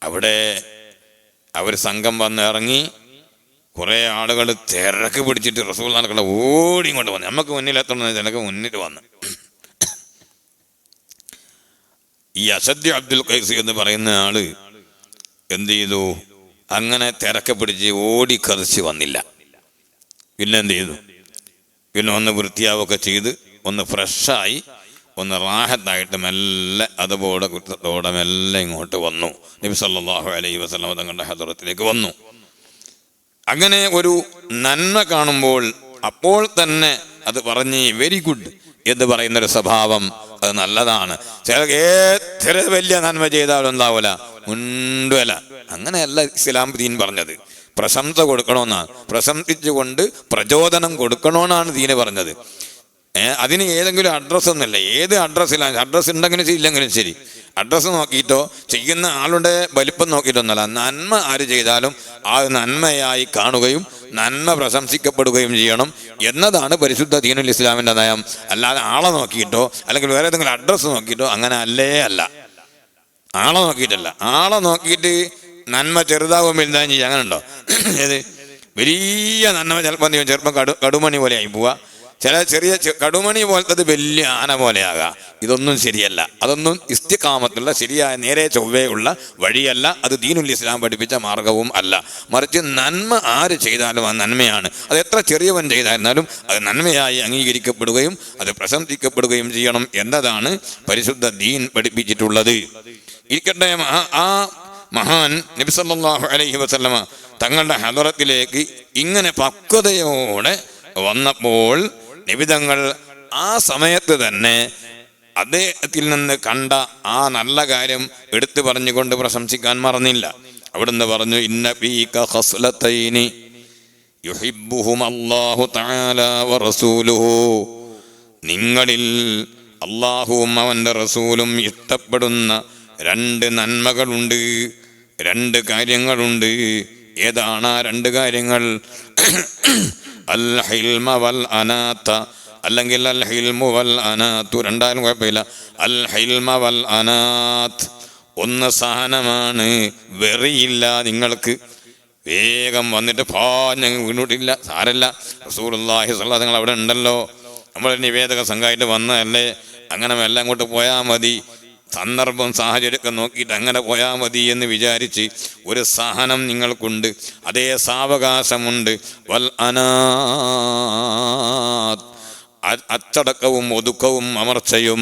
അവിടെ അവർ സംഘം വന്ന് ഇറങ്ങി. കുറേ ആളുകൾ തിരക്ക് പിടിച്ചിട്ട് റസൂലുള്ളാഹിനെ ഓടി ഇങ്ങോട്ട് വന്നു. നമുക്ക് മുന്നിലെത്തണം, ജനക്ക് മുന്നിൽ വന്നു. ഈ അസദ് അബ്ദുൽ ഖൈസ് എന്ന് പറയുന്ന ആള് എന്ത് ചെയ്തു? അങ്ങനെ തിരക്ക് പിടിച്ച് ഓടിക്കറിച്ച് വന്നില്ല. പിന്നെ എന്ത് ചെയ്തു? പിന്നെ ഒന്ന് വൃത്തിയാവൊക്കെ ചെയ്ത് ഒന്ന് ഫ്രഷായി ഒന്ന് റാഹത്തായിട്ട് മെല്ലെ അതുപോലെ കുറ്റത്തോടെ മെല്ലെ ഇങ്ങോട്ട് വന്നു. നബി സല്ലല്ലാഹു അലൈഹി വസല്ലം തങ്ങളുടെ ഹദറത്തിലേക്ക് വന്നു. അങ്ങനെ ഒരു നന്മ കാണുമ്പോൾ അപ്പോൾ തന്നെ അത് പറഞ്ഞ് വെരി ഗുഡ് എന്ന് പറയുന്നൊരു സ്വഭാവം അത് നല്ലതാണ്. എത്ര വലിയ നന്മ ചെയ്താലും എന്താവൂല, മുൻപല. അങ്ങനെയല്ല ഇസ്ലാം ദീൻ പറഞ്ഞത്. പ്രശംസ കൊടുക്കണമെന്നാണ്, പ്രശംസിച്ചുകൊണ്ട് പ്രചോദനം കൊടുക്കണമെന്നാണ് ദീന് പറഞ്ഞത്. അതിന് ഏതെങ്കിലും അഡ്രസ്സൊന്നുമില്ല. ഏത് അഡ്രസ്സിലാണ്, അഡ്രസ്സ് ഉണ്ടെങ്കിലും ശരി ഇല്ലെങ്കിലും ശരി, അഡ്രസ്സ് നോക്കിയിട്ടോ ചെയ്യുന്ന ആളുടെ വലിപ്പം നോക്കിയിട്ടൊന്നുമല്ല. നന്മ ആര് ചെയ്താലും ആ നന്മയായി കാണുകയും നന്മ പ്രശംസിക്കപ്പെടുകയും ചെയ്യണം എന്നതാണ് പരിശുദ്ധ ദീനുൽ ഇസ്ലാമിൻ്റെ നയം. അല്ലാതെ ആളെ നോക്കിയിട്ടോ അല്ലെങ്കിൽ വേറെ ഏതെങ്കിലും അഡ്രസ്സ് നോക്കിയിട്ടോ അങ്ങനെ അല്ല. ആളെ നോക്കിയിട്ടല്ല. ആളെ നോക്കിയിട്ട് നന്മ ചെറുതാവും വലുതാവും ചെയ്യുക, അങ്ങനെ ഉണ്ടോ? ഏത് വലിയ നന്മ ചിലപ്പോൾ എന്ത് ചെയ്യും, ചെറുപ്പം കടുമണി പോലെ ആയി പോവുക. ചെറിയ കടുമണി പോലത്തത് വലിയ ആന പോലെയാകാം. ഇതൊന്നും ശരിയല്ല. അതൊന്നും ഇസ്തിഖാമത്തുള്ള ശരിയായ നേരെ ചൊവ്വയുള്ള വഴിയല്ല. അത് ദീനുൽ ഇസ്ലാം പഠിപ്പിച്ച മാർഗവും അല്ല. മറിച്ച് നന്മ ആര് ചെയ്താലും ആ നന്മയാണ്. അത് എത്ര ചെറിയവൻ ചെയ്തായിരുന്നാലും അത് നന്മയായി അംഗീകരിക്കപ്പെടുകയും അത് പ്രശംസിക്കപ്പെടുകയും ചെയ്യണം എന്നതാണ് പരിശുദ്ധ ദീൻ പഠിപ്പിച്ചിട്ടുള്ളത്. ഇരിക്കട്ടെ, ആ മഹാൻ നബി സല്ലല്ലാഹു അലൈഹി വസല്ലമ തങ്ങളുടെ ഹദറത്തിലേക്ക് ഇങ്ങനെ പക്വതയോടെ വന്നപ്പോൾ നിബിതങ്ങൾ ആ സമയത്ത് തന്നെ അദ്ദേഹത്തിൽ നിന്ന് കണ്ട ആ നല്ല കാര്യം എടുത്തു പറഞ്ഞുകൊണ്ട് പ്രശംസിക്കാൻ മറന്നില്ല. അവിടുന്ന് പറഞ്ഞു, ഇന്ന ഫീക ഖസ്ലതൈനി യുഹിബ്ബുഹുമല്ലാഹു തആല വറസൂലുഹു, നിങ്ങളിൽ അല്ലാഹുവും അവൻ്റെ റസൂലും ഇഷ്ടപ്പെടുന്ന രണ്ട് നന്മകളുണ്ട്, രണ്ട് കാര്യങ്ങളുണ്ട്. ഏതാണ് ആ രണ്ട് കാര്യങ്ങൾ? അൽ ഹിൽമ വൽ അനാത്ത, അല്ലെങ്കിൽ അൽ ഹിൽമു വൽ അനാത്തു, രണ്ടായാലും കുഴപ്പമില്ല. അൽ ഹിൽമ വൽ അനാത്ത്, ഒന്ന് സഹനമാണ്, വെറിയില്ല നിങ്ങൾക്ക്. വേഗം വന്നിട്ട് ഞങ്ങൾ വീണിട്ടില്ല, സാരല്ല, റസൂലുള്ളാഹി സ്വല്ലല്ലാഹു അലൈഹി വസല്ലം അവിടെ ഉണ്ടല്ലോ, നമ്മൾ നിവേദക സംഘമായിട്ട് വന്നതല്ലേ, അങ്ങനെ എല്ലാം അങ്ങോട്ട് പോയാൽ മതി, സന്ദർഭം സാഹചര്യമൊക്കെ നോക്കിയിട്ട് അങ്ങനെ പോയാൽ മതി എന്ന് വിചാരിച്ച് ഒരു സഹനം നിങ്ങൾക്കുണ്ട്, അതേ സാവകാശമുണ്ട്. വൽ അനാത്ത്, അച്ചടക്കവും ഒതുക്കവും അമർച്ചയും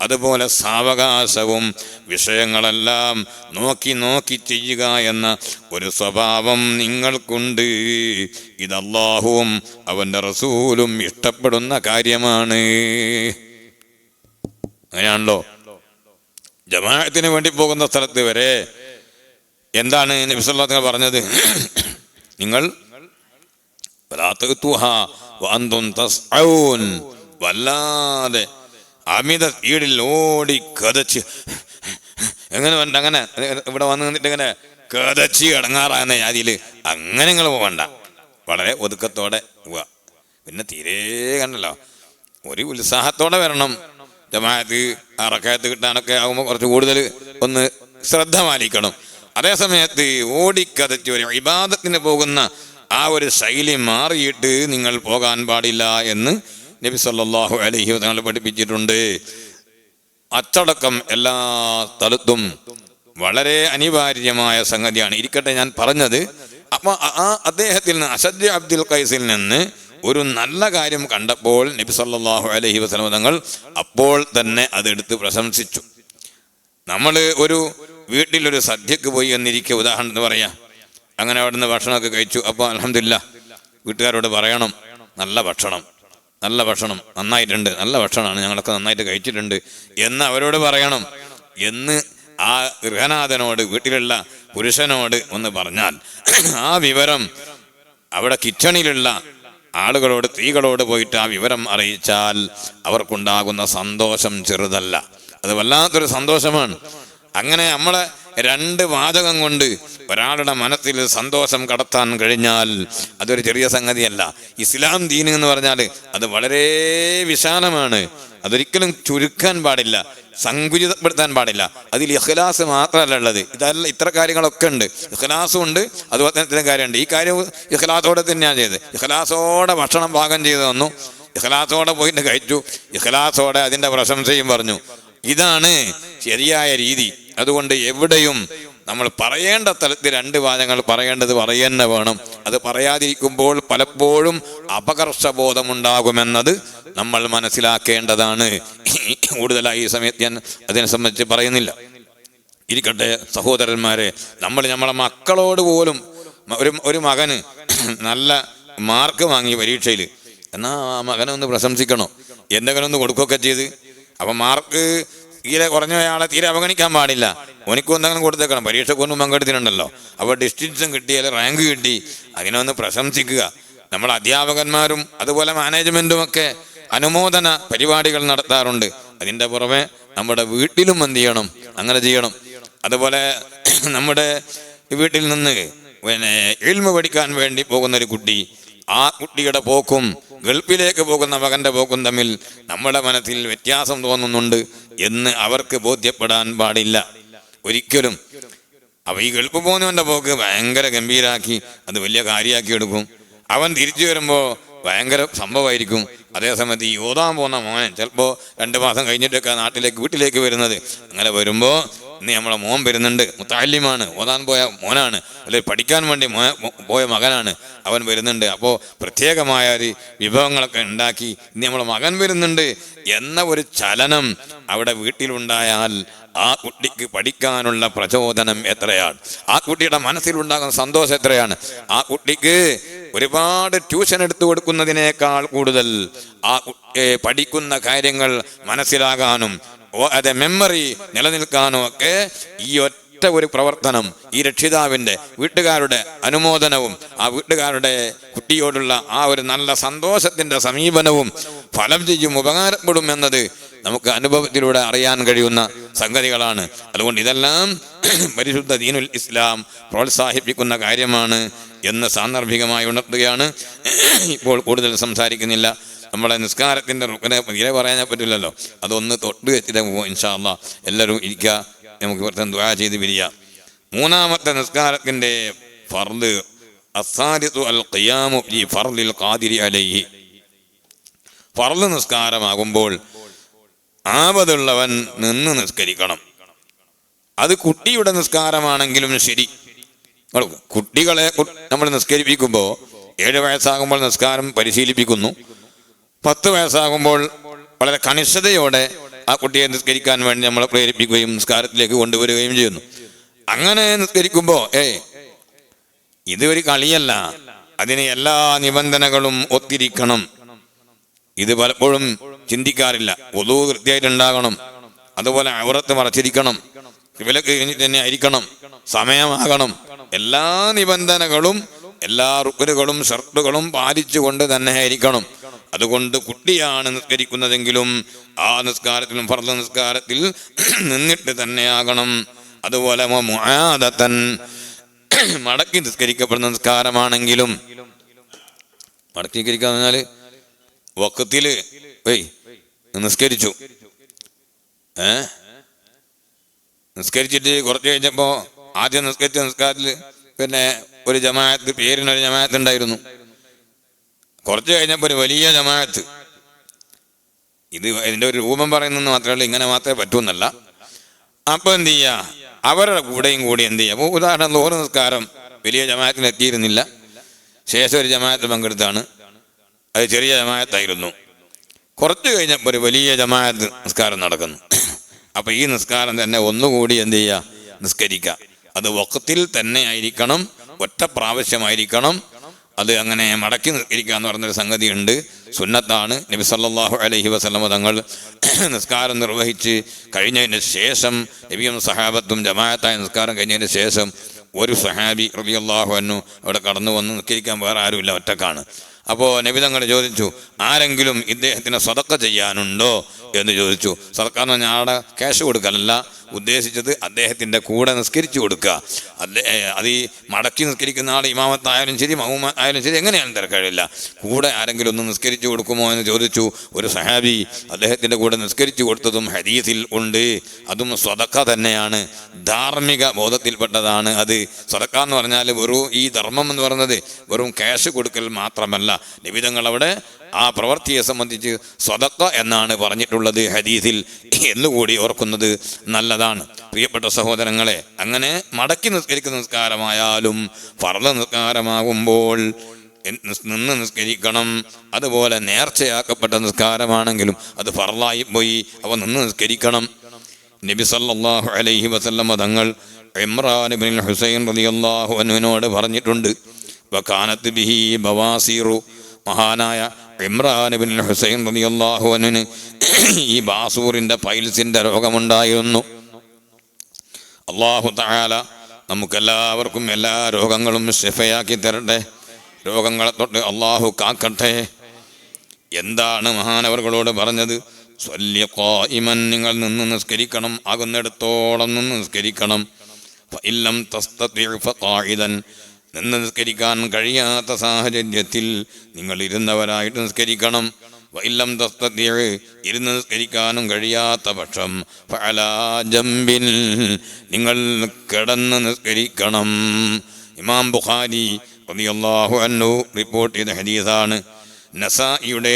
അതുപോലെ സാവകാശവും വിഷയങ്ങളെല്ലാം നോക്കി നോക്കി ചെയ്യുക എന്ന ഒരു സ്വഭാവം നിങ്ങൾക്കുണ്ട്. ഇത് അല്ലാഹുവും അവൻ്റെ റസൂലും ഇഷ്ടപ്പെടുന്ന കാര്യമാണ്. അങ്ങനെയാണല്ലോ ജമാഅത്തിന് വേണ്ടി പോകുന്ന സ്ഥലത്ത് വരെ എന്താണ് നബി സല്ലല്ലാഹു അലൈഹി വസല്ലം പറഞ്ഞത്? നിങ്ങൾ വല്ലാതെ അമിത സ്പീഡിൽ ഓടി കതച്ച് എങ്ങനെ വേണ്ട, അങ്ങനെ ഇവിടെ വന്ന് നിന്നിട്ട് ഇങ്ങനെ കതച്ച് അടങ്ങാറാകുന്ന ജാതിയിൽ അങ്ങനെ നിങ്ങൾ പോകണ്ട, വളരെ ഒതുക്കത്തോടെ പോവുക. പിന്നെ തീരെ കണ്ടല്ലോ, ഒരു ഉത്സാഹത്തോടെ വരണം. ജമാഅത്ത് റക്അത്ത് കിട്ടാനൊക്കെ ആകുമ്പോൾ കുറച്ച് കൂടുതൽ ഒന്ന് ശ്രദ്ധ പാലിക്കണം. അതേസമയത്ത് ഓടിക്കതച്ച് ഒരു ഇബാദത്തിന് പോകുന്ന ആ ഒരു ശൈലി മാറിയിട്ട് നിങ്ങൾ പോകാൻ പാടില്ല എന്ന് നബി സല്ലല്ലാഹു അലൈഹി വസല്ലം പഠിപ്പിച്ചിട്ടുണ്ട്. അച്ചടക്കം എല്ലാ സ്ഥലത്തും വളരെ അനിവാര്യമായ സംഗതിയാണ്. ഇരിക്കട്ടെ, ഞാൻ പറഞ്ഞത് അപ്പോൾ ആ അദ്ദേഹത്തിൽ നിന്ന് അസദ് അബ്ദുൽ ഖൈസിൽ നിന്ന് ഒരു നല്ല കാര്യം കണ്ടപ്പോൾ നബി സല്ലല്ലാഹു അലൈഹി വസല്ലം തങ്ങൾ അപ്പോൾ തന്നെ അതെടുത്ത് പ്രശംസിച്ചു. നമ്മൾ ഒരു വീട്ടിലൊരു സദ്യക്ക് പോയി എന്നിരിക്കുക, ഉദാഹരണത്തിന് പറയാം, അങ്ങനെ അവിടുന്ന് ഭക്ഷണമൊക്കെ കഴിച്ചു. അപ്പോൾ അൽഹംദുലില്ലാഹ് വീട്ടുകാരോട് പറയണം, നല്ല ഭക്ഷണം നന്നായിട്ടുണ്ട്, നല്ല ഭക്ഷണമാണ്, ഞങ്ങളൊക്കെ നന്നായിട്ട് കഴിച്ചിട്ടുണ്ട് എന്ന് അവരോട് പറയണം എന്ന് ആ ഗൃഹനാഥനോട്, വീട്ടിലുള്ള പുരുഷനോട് ഒന്ന് പറഞ്ഞാൽ ആ വിവരം അവിടെ കിച്ചണിലുള്ള ആളുകളോട്, സ്ത്രീകളോട് പോയിട്ട് ആ വിവരം അറിയിച്ചാൽ അവർക്കുണ്ടാകുന്ന സന്തോഷം ചെറുതല്ല, അത് വല്ലാത്തൊരു സന്തോഷമാണ്. അങ്ങനെ നമ്മളെ രണ്ട് വാചകം കൊണ്ട് ഒരാളുടെ മനസ്സിൽ സന്തോഷം കടത്താൻ കഴിഞ്ഞാൽ അതൊരു ചെറിയ സംഗതിയല്ല. ഇസ്ലാം ദീൻ എന്ന് പറഞ്ഞാൽ അത് വളരെ വിശാലമാണ്. അതൊരിക്കലും ചുരുക്കാൻ പാടില്ല, സങ്കുചിതപ്പെടുത്താൻ പാടില്ല. അതിൽ ഇഖ്ലാസ് മാത്രമല്ല ഉള്ളത്, ഇതല്ല, ഇത്ര കാര്യങ്ങളൊക്കെ ഉണ്ട്. ഇഖ്ലാസും ഉണ്ട്, അതുപോലെ തന്നെ ഇത്തരം കാര്യമുണ്ട്. ഈ കാര്യം ഇഖ്ലാസോടെ തന്നെയാണ് ചെയ്തത്. ഇഖ്ലാസോടെ ഭക്ഷണം പാകം ചെയ്ത് തന്നു, ഇഖ്ലാസോടെ പോയിട്ട് കഴിച്ചു, ഇഖ്ലാസോടെ അതിൻ്റെ പ്രശംസയും പറഞ്ഞു. ഇതാണ് ശരിയായ രീതി. അതുകൊണ്ട് എവിടെയും നമ്മൾ പറയേണ്ട സ്ഥലത്ത് രണ്ട് വാചകങ്ങൾ പറയേണ്ടത് പറയുക വേണം. അത് പറയാതിരിക്കുമ്പോൾ പലപ്പോഴും അപകർഷബോധമുണ്ടാകുമെന്നത് നമ്മൾ മനസ്സിലാക്കേണ്ടതാണ്. കൂടുതലായി ഈ സമയത്ത് ഞാൻ അതിനെ സംബന്ധിച്ച് പറയുന്നില്ല. ഇരിക്കട്ടെ സഹോദരന്മാരെ, നമ്മളെ മക്കളോട് പോലും ഒരു മകന് നല്ല മാർക്ക് വാങ്ങി പരീക്ഷയിൽ, എന്നാൽ ആ മകനെ ഒന്ന് പ്രശംസിക്കണോ, എന്തെങ്കിലും ഒന്ന് കൊടുക്കുകയൊക്കെ ചെയ്ത്. അപ്പം മാർക്ക് തീരെ കുറഞ്ഞയാളെ തീരെ അവഗണിക്കാൻ പാടില്ല. ഓനിക്കും എന്തെങ്കിലും കൊടുത്തേക്കണം, പരീക്ഷക്കൊന്നും പങ്കെടുത്തിട്ടുണ്ടല്ലോ, അപ്പോൾ ഡിസ്റ്റിങ്ഷൻ കിട്ടിയാൽ റാങ്ക് കിട്ടി, അതിനൊന്ന് പ്രശംസിക്കുക. നമ്മൾ അധ്യാപകന്മാരും അതുപോലെ മാനേജ്മെൻറ്റും ഒക്കെ അനുമോദന പരിപാടികൾ നടത്താറുണ്ട്. അതിൻ്റെ പുറമെ നമ്മുടെ വീട്ടിലും എന്ത് ചെയ്യണം, അങ്ങനെ ചെയ്യണം. അതുപോലെ നമ്മുടെ വീട്ടിൽ നിന്ന് ഇൽമു പഠിക്കാൻ വേണ്ടി പോകുന്നൊരു കുട്ടി, ആ കുട്ടിയുടെ പോക്കും ഗൾഫിലേക്ക് പോകുന്ന മകൻ്റെ പോക്കും തമ്മിൽ നമ്മുടെ മനസ്സിൽ വ്യത്യാസം തോന്നുന്നുണ്ട് എന്ന് അവർക്ക് ബോധ്യപ്പെടാൻ പാടില്ല ഒരിക്കലും. അപ്പോൾ ഈ ഗൾഫ് പോകുന്നവൻ്റെ പോക്ക് ഭയങ്കര ഗംഭീരാക്കി അത് വലിയ കാര്യമാക്കി എടുക്കും. അവൻ തിരിച്ചു വരുമ്പോൾ ഭയങ്കര സംഭവമായിരിക്കും. അതേസമയത്ത് ഈ ഓതാൻ പോകുന്ന മോനെ ചിലപ്പോൾ 2 മാസം കഴിഞ്ഞിട്ടൊക്കെ വീട്ടിലേക്ക് വരുന്നത്. അങ്ങനെ വരുമ്പോൾ ഇന്ന് നമ്മളെ മോൻ വരുന്നുണ്ട്, മുത്തഅല്ലിമാണ്, ഓതാൻ പോയ മോനാണ്, അല്ലെങ്കിൽ പഠിക്കാൻ വേണ്ടി പോയ മകനാണ്, അവൻ വരുന്നുണ്ട്. അപ്പോൾ പ്രത്യേകമായ ഒരു വിഭവങ്ങളൊക്കെ ഉണ്ടാക്കി ഇന്ന് നമ്മളെ മകൻ വരുന്നുണ്ട് എന്ന ഒരു ചലനം അവിടെ വീട്ടിലുണ്ടായാൽ ആ കുട്ടിക്ക് പഠിക്കാനുള്ള പ്രചോദനം എത്രയാണ്, ആ കുട്ടിയുടെ മനസ്സിലുണ്ടാകുന്ന സന്തോഷം എത്രയാണ്. ആ കുട്ടിക്ക് ഒരുപാട് ട്യൂഷൻ എടുത്തു കൊടുക്കുന്നതിനേക്കാൾ കൂടുതൽ ആ പഠിക്കുന്ന കാര്യങ്ങൾ മനസ്സിലാകാനും അത് മെമ്മറി നിലനിൽക്കാനും ഒക്കെ ഈ ഒറ്റ ഒരു പ്രവർത്തനം, ഈ രക്ഷിതാവിൻ്റെ വീട്ടുകാരുടെ അനുമോദനവും ആ വീട്ടുകാരുടെ കുട്ടിയോടുള്ള ആ ഒരു നല്ല സന്തോഷത്തിൻ്റെ സമീപനവും ഫലം ചെയ്യും, ഉപകാരപ്പെടും എന്നത് നമുക്ക് അനുഭവത്തിലൂടെ അറിയാൻ കഴിയുന്ന സംഗതികളാണ്. അതുകൊണ്ട് ഇതെല്ലാം പരിശുദ്ധ ദീനുൽ ഇസ്ലാം പ്രോത്സാഹിപ്പിക്കുന്ന കാര്യമാണ് എന്ന് സാന്ദർഭികമായി ഉണർത്തുകയാണ്. ഇപ്പോൾ കൂടുതൽ സംസാരിക്കുന്നില്ല. നമ്മളെ നിസ്കാരത്തിൻ്റെ റുക്കനെ തീരെ പറയാൻ പറ്റില്ലല്ലോ, അതൊന്ന് തൊട്ട് വെച്ചിട്ട് പോകും. ഇൻഷാ അല്ലാഹ് എല്ലാവരും ഇരിക്കുക, നമുക്ക് ഇവിടുത്തെ ദുആ ചെയ്ത് പിരിയാം. 3-ാമത്തെ നിസ്കാരത്തിൻ്റെ ഫർള് അസ്സാലിസു അൽ ഖിയാമു ഫി ഫർളിൽ ഖാദിരി അലൈഹി. ഫർള് നിസ്കാരമാകുമ്പോൾ ആപതുള്ളവൻ നിന്ന് നിസ്കരിക്കണം. അത് കുട്ടിയുടെ നിസ്കാരമാണെങ്കിലും ശരി. കുട്ടികളെ നമ്മൾ നിസ്കരിപ്പിക്കുമ്പോൾ 7 വയസ്സാകുമ്പോൾ നിസ്കാരം പരിശീലിപ്പിക്കുന്നു. 10 വയസ്സാകുമ്പോൾ വളരെ കണിശതയോടെ ആ കുട്ടിയെ നിസ്കരിക്കാൻ വേണ്ടി നമ്മൾ പ്രേരിപ്പിക്കുകയും നിസ്കാരത്തിലേക്ക് കൊണ്ടുവരികയും ചെയ്യുന്നു. അങ്ങനെ നിസ്കരിക്കുമ്പോൾ ഇത് ഒരു കളിയല്ല, അതിന് എല്ലാ നിബന്ധനകളും ഒത്തിരിക്കണം. ഇത് പലപ്പോഴും ചിന്തിക്കാറില്ല. വുളൂ കൃത്യമായിട്ടുണ്ടാകണം, അതുപോലെ ഔറത്ത് മറച്ചിരിക്കണം, ഖിബലക്ക് കഴിഞ്ഞിട്ട് തന്നെ ആയിരിക്കണം, സമയമാകണം. എല്ലാ നിബന്ധനകളും എല്ലാ റുക്നുകളും ഷർത്തുകളും പാലിച്ചുകൊണ്ട് തന്നെ ആയിരിക്കണം. അതുകൊണ്ട് കുട്ടിയാണ് നിസ്കരിക്കുന്നതെങ്കിലും ആ നിസ്കാരത്തിലും ഫർള് നിസ്കാരത്തിൽ നിന്നിട്ട് തന്നെയാകണം. അതുപോലെ മുആദതൻ മടക്കി നിസ്കരിക്കപ്പെടുന്ന നിസ്കാരമാണെങ്കിലും, മടക്കി നിസ്കരിക്കാന്ന് പറഞ്ഞാൽ വഖത്തില് നിസ്കരിച്ചു, നിസ്കരിച്ചിട്ട് കുറച്ച് കഴിഞ്ഞപ്പോൾ ആദ്യം നിസ്കരിച്ച നിസ്കാരത്തിൽ പിന്നെ ഒരു ജമാഅത്ത്, പേരിനൊരു ജമാഅത്ത് ഉണ്ടായിരുന്നു. കുറച്ച് കഴിഞ്ഞപ്പോൾ ഒരു വലിയ ജമാഅത്ത്. ഇതിൻ്റെ ഒരു രൂപം പറയുന്നെന്ന് മാത്രമേ ഉള്ളൂ, ഇങ്ങനെ മാത്രമേ പറ്റൂന്നല്ല. അപ്പോൾ എന്ത് ചെയ്യുക, അവരുടെ കൂടെയും കൂടി എന്ത് ചെയ്യുക. അപ്പോൾ ഉദാഹരണം ലോഹർ നിസ്കാരം വലിയ ജമാഅത്തിന് എത്തിയിരുന്നില്ല, ശേഷം ഒരു ജമാഅത്ത് പങ്കെടുത്താണ്, അത് ചെറിയ ജമാഅത്തായിരുന്നു. കുറച്ച് കഴിഞ്ഞപ്പോൾ ഒരു വലിയ ജമാഅത്ത് നിസ്കാരം നടക്കുന്നു. അപ്പോൾ ഈ നിസ്കാരം തന്നെ ഒന്നുകൂടി എന്ത് ചെയ്യുക, നിസ്കരിക്കുക. അത് വഖത്തിൽ തന്നെ ആയിരിക്കണം, ഒറ്റ പ്രാവശ്യമായിരിക്കണം. അത് അങ്ങനെ മടക്കി നിസ്കരിക്കുക എന്ന് പറഞ്ഞൊരു സംഗതി ഉണ്ട്, സുന്നത്താണ്. നബി സല്ലല്ലാഹു അലൈഹി വസല്ലം തങ്ങൾ നിസ്കാരം നിർവഹിച്ച് കഴിഞ്ഞതിന് ശേഷം, നബിയും സഹാബത്തും ജമാഅത്തായ നിസ്കാരം കഴിഞ്ഞതിന് ശേഷം ഒരു സഹാബി റളിയല്ലാഹു അൻഹു അവിടെ കടന്നു വന്ന് നിസ്കരിക്കാൻ വേറെ ആരുമില്ല, ഒറ്റക്കാണ്. അപ്പോൾ നബി തങ്ങൾ ചോദിച്ചു, ആരെങ്കിലും ഇദ്ദേഹത്തിന് സദഖ ചെയ്യാനുണ്ടോ എന്ന് ചോദിച്ചു. സദഖ എന്ന് പറഞ്ഞാൽ ആടെ ക്യാഷ് കൊടുക്കലല്ല ഉദ്ദേശിച്ചത്, അദ്ദേഹത്തിൻ്റെ കൂടെ നിസ്കരിച്ചു കൊടുക്കുക. അത് ഈ മടക്കി നിസ്കരിക്കുന്ന ആൾ ഇമാമത്തായാലും ശരി മഹൂമായാലും ശരി എങ്ങനെയാലും തിരക്കഴില്ല, കൂടെ ആരെങ്കിലും ഒന്ന് നിസ്കരിച്ചു കൊടുക്കുമോ എന്ന് ചോദിച്ചു. ഒരു സഹാബി അദ്ദേഹത്തിൻ്റെ കൂടെ നിസ്കരിച്ചു കൊടുത്തതും ഹദീസിൽ ഉണ്ട്. അതും സദഖ തന്നെയാണ്, ധാർമ്മിക ബോധത്തിൽപ്പെട്ടതാണ്. അത് സദഖ എന്ന് പറഞ്ഞാൽ വെറും ഈ ധർമ്മം എന്ന് പറയുന്നത് വെറും ക്യാഷ് കൊടുക്കൽ മാത്രമല്ല. നബി തങ്ങൾ അവിടെ ആ പ്രവൃത്തിയെ സംബന്ധിച്ച് സദഖ എന്നാണ് പറഞ്ഞിട്ടുള്ളത് ഹദീസിൽ എന്നുകൂടി ഓർക്കുന്നത് നല്ലതാണ്. പ്രിയപ്പെട്ട സഹോദരങ്ങളെ, അങ്ങനെ മടക്കി നിസ്കരിക്കുന്ന നിസ്കാരമായാലും ഫർള് നിസ്കാരമാകുമ്പോൾ നിന്ന് നിസ്കരിക്കണം. അതുപോലെ നേർച്ചയാക്കപ്പെട്ട നിസ്കാരമാണെങ്കിലും അത് ഫർളായി പോയി, അവ നിന്ന് നിസ്കരിക്കണം. നബി സല്ലല്ലാഹു അലൈഹി വസല്ലം തങ്ങൾ ഇമ്രാൻ ഇബ്നുൽ ഹുസൈൻ റളിയല്ലാഹു അൻഹുവിനോട് പറഞ്ഞിട്ടുണ്ട്, വകാനത്ത് ബിഹി ബവാസിറു, മഹാനായ ഇമ്രാൻ ഇബ്നുൽ ഹുസൈൻ റളിയല്ലാഹു അൻഹുവിന് ഈ ബാസൂറിൻ്റെ പൈൽസിൻ്റെ രോഗമുണ്ടായിരുന്നു. അല്ലാഹു തആല നമുക്കെല്ലാവർക്കും എല്ലാ രോഗങ്ങളും ശിഫയാക്കി തരട്ടെ, രോഗങ്ങളെ തൊട്ട് അല്ലാഹു കാക്കട്ടെ. എന്താണ് മഹാനവറുകളോട് പറഞ്ഞത്? സ്വല്ലി ഖായിമൻ, നിങ്ങൾ നിന്ന് നിസ്കരിക്കണം, ആകുന്നിടത്തോളം നിന്ന് നിസ്കരിക്കണം. ഫഇല്ലം തസ്തതി ഫഖാഇദൻ, നിന്ന് നിസ്കരിക്കാൻ കഴിയാത്ത സാഹചര്യത്തിൽ നിങ്ങൾ ഇരുന്നവരായിട്ട് നിസ്കരിക്കണം. വഇല്ലം തസ്തതി, ഇരുന്ന് നിസ്കരിക്കാനും കഴിയാത്ത പക്ഷം ഫഅലാ ജംബിൻ, നിങ്ങൾ കിടന്ന് നിസ്കരിക്കണം. ഇമാം ബുഖാരി റളിയല്ലാഹു അൻഹു റിപ്പോർട്ട് ചെയ്ത ഹദീസാണ്. നസായിയുടെ